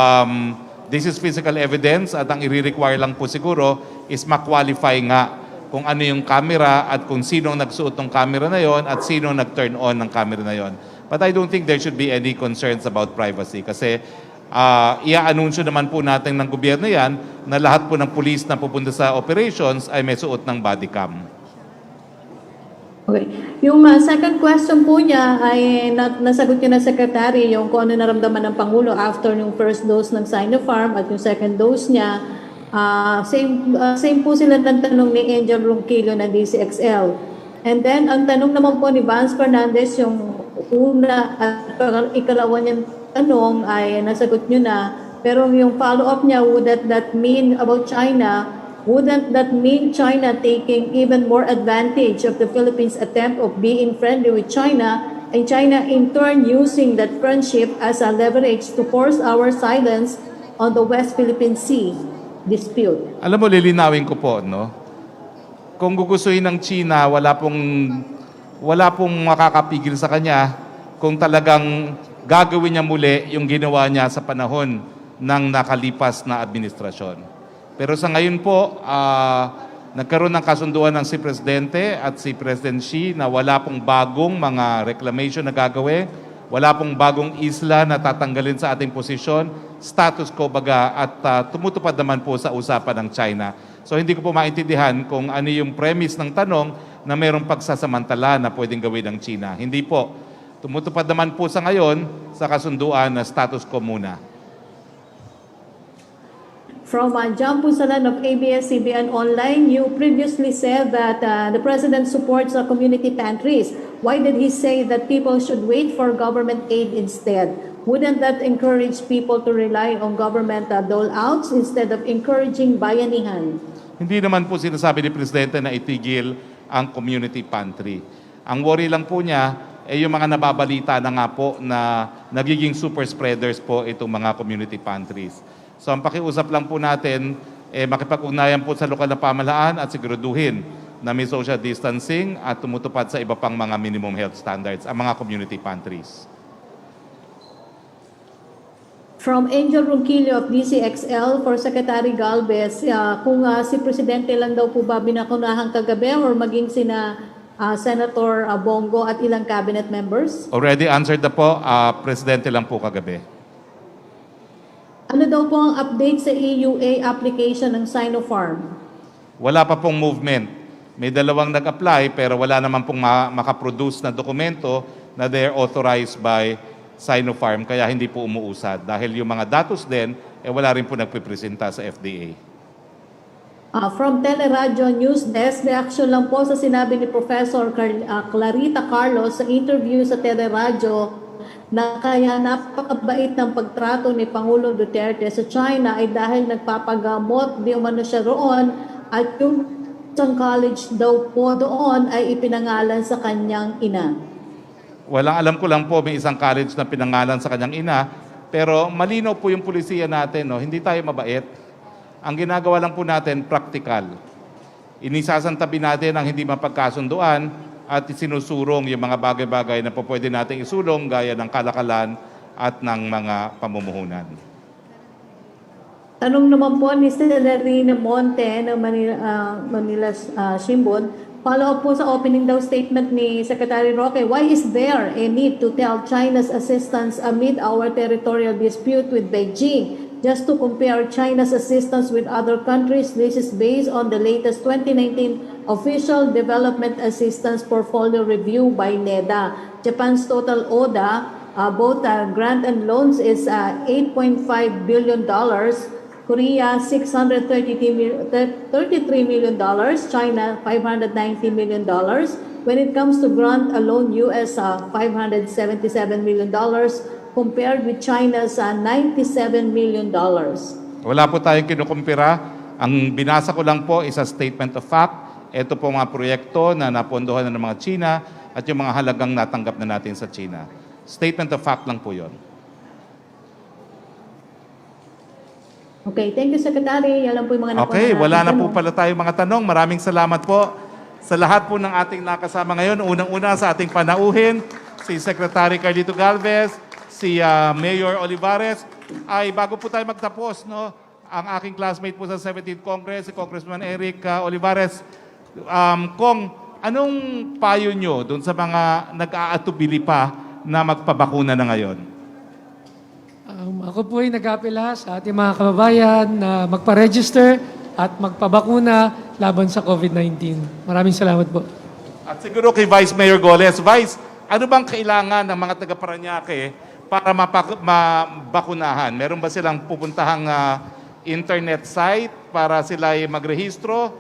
[SPEAKER 1] this is physical evidence at ang i-require lang po siguro is ma-qualify nga kung ano yung camera at kung sino nagsuot ng camera na yon at sino nag-turn on ng camera na yon. But I don't think there should be any concerns about privacy kasi ia-anunsyo naman po natin ng gobyerno yan na lahat po ng police na pupunta sa operations ay may suot ng body cam.
[SPEAKER 5] Okay. Yung second question po niya ay nasagot niya na Secretary yung kung ano naramdaman ng Pangulo after yung first dose ng Sinopharm at yung second dose niya. Same po sila ng tanong ni Angel Ronquillo ng DCXL. And then, ang tanong naman po ni Vance Fernandez, yung una at ikalawa niyang tanong ay nasagot niyo na. Pero yung follow-up niya, would that mean about China, wouldn't that mean China taking even more advantage of the Philippines' attempt of being friendly with China and China in turn using that friendship as a leverage to force our silence on the West Philippine Sea dispute?
[SPEAKER 1] Alam mo, lilinawin ko po, no? Kung gugustuhin ng China, wala pong makakapigil sa kanya kung talagang gagawin niya muli yung ginawa niya sa panahon ng nakalipas na administrasyon. Pero sa ngayon po, nagkaroon ng kasunduan ng si Presidente at si President Xi na wala pong bagong mga reclamation na gagawin, wala pong bagong isla na tatanggalin sa ating posisyon, status quo baga at tumutupad naman po sa usapan ng China. So hindi ko po maintindihan kung ano yung premise ng tanong na mayroong pagsasamantala na pwedeng gawin ng China. Hindi po. Tumutupad naman po sa ngayon sa kasunduan na status quo muna.
[SPEAKER 5] From John Pusalan of ABS-CBN Online, you previously said that the President supports community pantries. Why did he say that people should wait for government aid instead? Wouldn't that encourage people to rely on government dole-outs instead of encouraging bayanihan?
[SPEAKER 1] Hindi naman po sinasabi ni Presidente na itigil ang community pantry. Ang worry lang po niya ay yung mga nababalita na nga po na nagiging super spreaders po itong mga community pantries. So ang pakiusap lang po natin, makipag-ugnayan po sa lokal na pamahalaan at siguraduhin na may social distancing at tumutupad sa iba pang mga minimum health standards ang mga community pantries.
[SPEAKER 5] From Angel Ronquillo of DCXL for Secretary Galvez, kung si Presidente lang daw po ba binakunahan kagabi or maging sina Senator Bongo at ilang cabinet members?
[SPEAKER 1] Already answered na po, Presidente lang po kagabi.
[SPEAKER 5] Ano daw po ang update sa EUA application ng Sinopharm?
[SPEAKER 1] Wala pa pong movement. May dalawang nag-apply pero wala naman pong makaproduce na dokumento na they're authorized by Sinopharm, kaya hindi po umuusad. Dahil yung mga datos din, wala rin po nagpipresenta sa FDA.
[SPEAKER 5] From Teleradyo News Desk, reaction lang po sa sinabi ni Professor Clarita Carlos sa interview sa Teleradyo na kaya napakabait ng pagtrato ni Pangulong Duterte sa China ay dahil nagpapagamot di umano siya roon at yung isang college daw po doon ay ipinangalan sa kanyang ina.
[SPEAKER 1] Alam ko lang po, may isang college na pinangalan sa kanyang ina, pero malinaw po yung pulisiya natin, no? Hindi tayo mabait. Ang ginagawa lang po natin, practical. Inisasantabi natin ang hindi mapagkasunduan at isinusurong yung mga bagay-bagay na po pwede natin isulong gaya ng kalakalan at ng mga pamumuhunan.
[SPEAKER 5] Tanong naman po ni Celerina Monte ng Manila Shimbun, follow up po sa opening daw statement ni Secretary Roque, why is there a need to tell China's assistance amid our territorial dispute with Beijing? Just to compare China's assistance with other countries, this is based on the latest 2019 Official Development Assistance Portfolio Review by NEDA. Japan's total ODA, both grant and loans, is $8.5 billion. Korea, $633 million. China, $590 million. When it comes to grant alone, US, $577 million compared with China's $97 million.
[SPEAKER 1] Wala po tayong kinukumpira. Ang binasa ko lang po is a statement of fact. Ito po mga proyekto na napondohan ng mga China at yung mga halagang natanggap na natin sa China. Statement of fact lang po yon.
[SPEAKER 5] Okay, thank you, Secretary. Yan lang po yung mga
[SPEAKER 1] Okay, wala na po pala tayong mga tanong. Maraming salamat po sa lahat po ng ating nakasama ngayon. Unang-una sa ating panauhin, si Secretary Carlito Galvez, si Mayor Olivares. Ay, bago po tayo magtapos, no, ang aking classmate po sa 17th Congress, si Congressman Eric Olivares, Kong, anong payo nyo doon sa mga nag-aatubili pa na magpabakuna na ngayon?
[SPEAKER 16] Ako po ay nag-apela sa ating mga kababayan na magpa-register at magpabakuna laban sa COVID-19. Maraming salamat po.
[SPEAKER 1] At siguro kay Vice Mayor Goles, Vice, ano bang kailangan ng mga taga-Parañaque para mabakunahan? Meron ba silang pupuntahang internet site para sila ay magrehistro?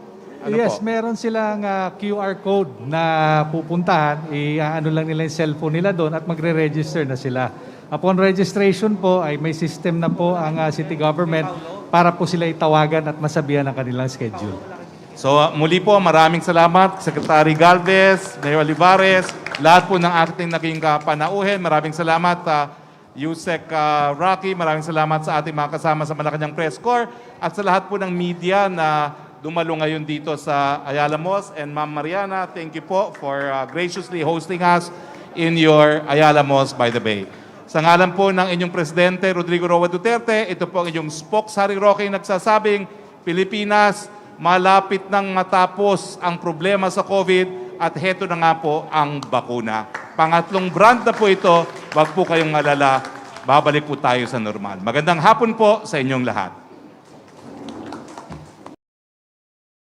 [SPEAKER 17] Yes, meron silang QR code na pupuntahan. Ano lang nila yung cellphone nila doon at magre-register na sila. Upon registration po ay may system na po ang city government para po sila itawagan at masabihan ang kanilang schedule.
[SPEAKER 1] So muli po, maraming salamat Secretary Galvez, Mayor Olivares, lahat po ng ating naging panauhin. Maraming salamat Yusek Roque, maraming salamat sa ating mga kasama sa Malacanang Press Corps at sa lahat po ng media na dumalo ngayon dito sa Ayala Malls. And Ma'am Mariana, thank you po for graciously hosting us in your Ayala Malls by the Bay. Sa ngalan po ng inyong Presidente Rodrigo Roa Duterte, ito po ang inyong spokesman Roque nagsasabing, Pilipinas, malapit nang matapos ang problema sa COVID at heto na nga po ang bakuna. Pangatlong brand na po ito, wag po kayong malala, babalik po tayo sa normal. Magandang hapon po sa inyong lahat.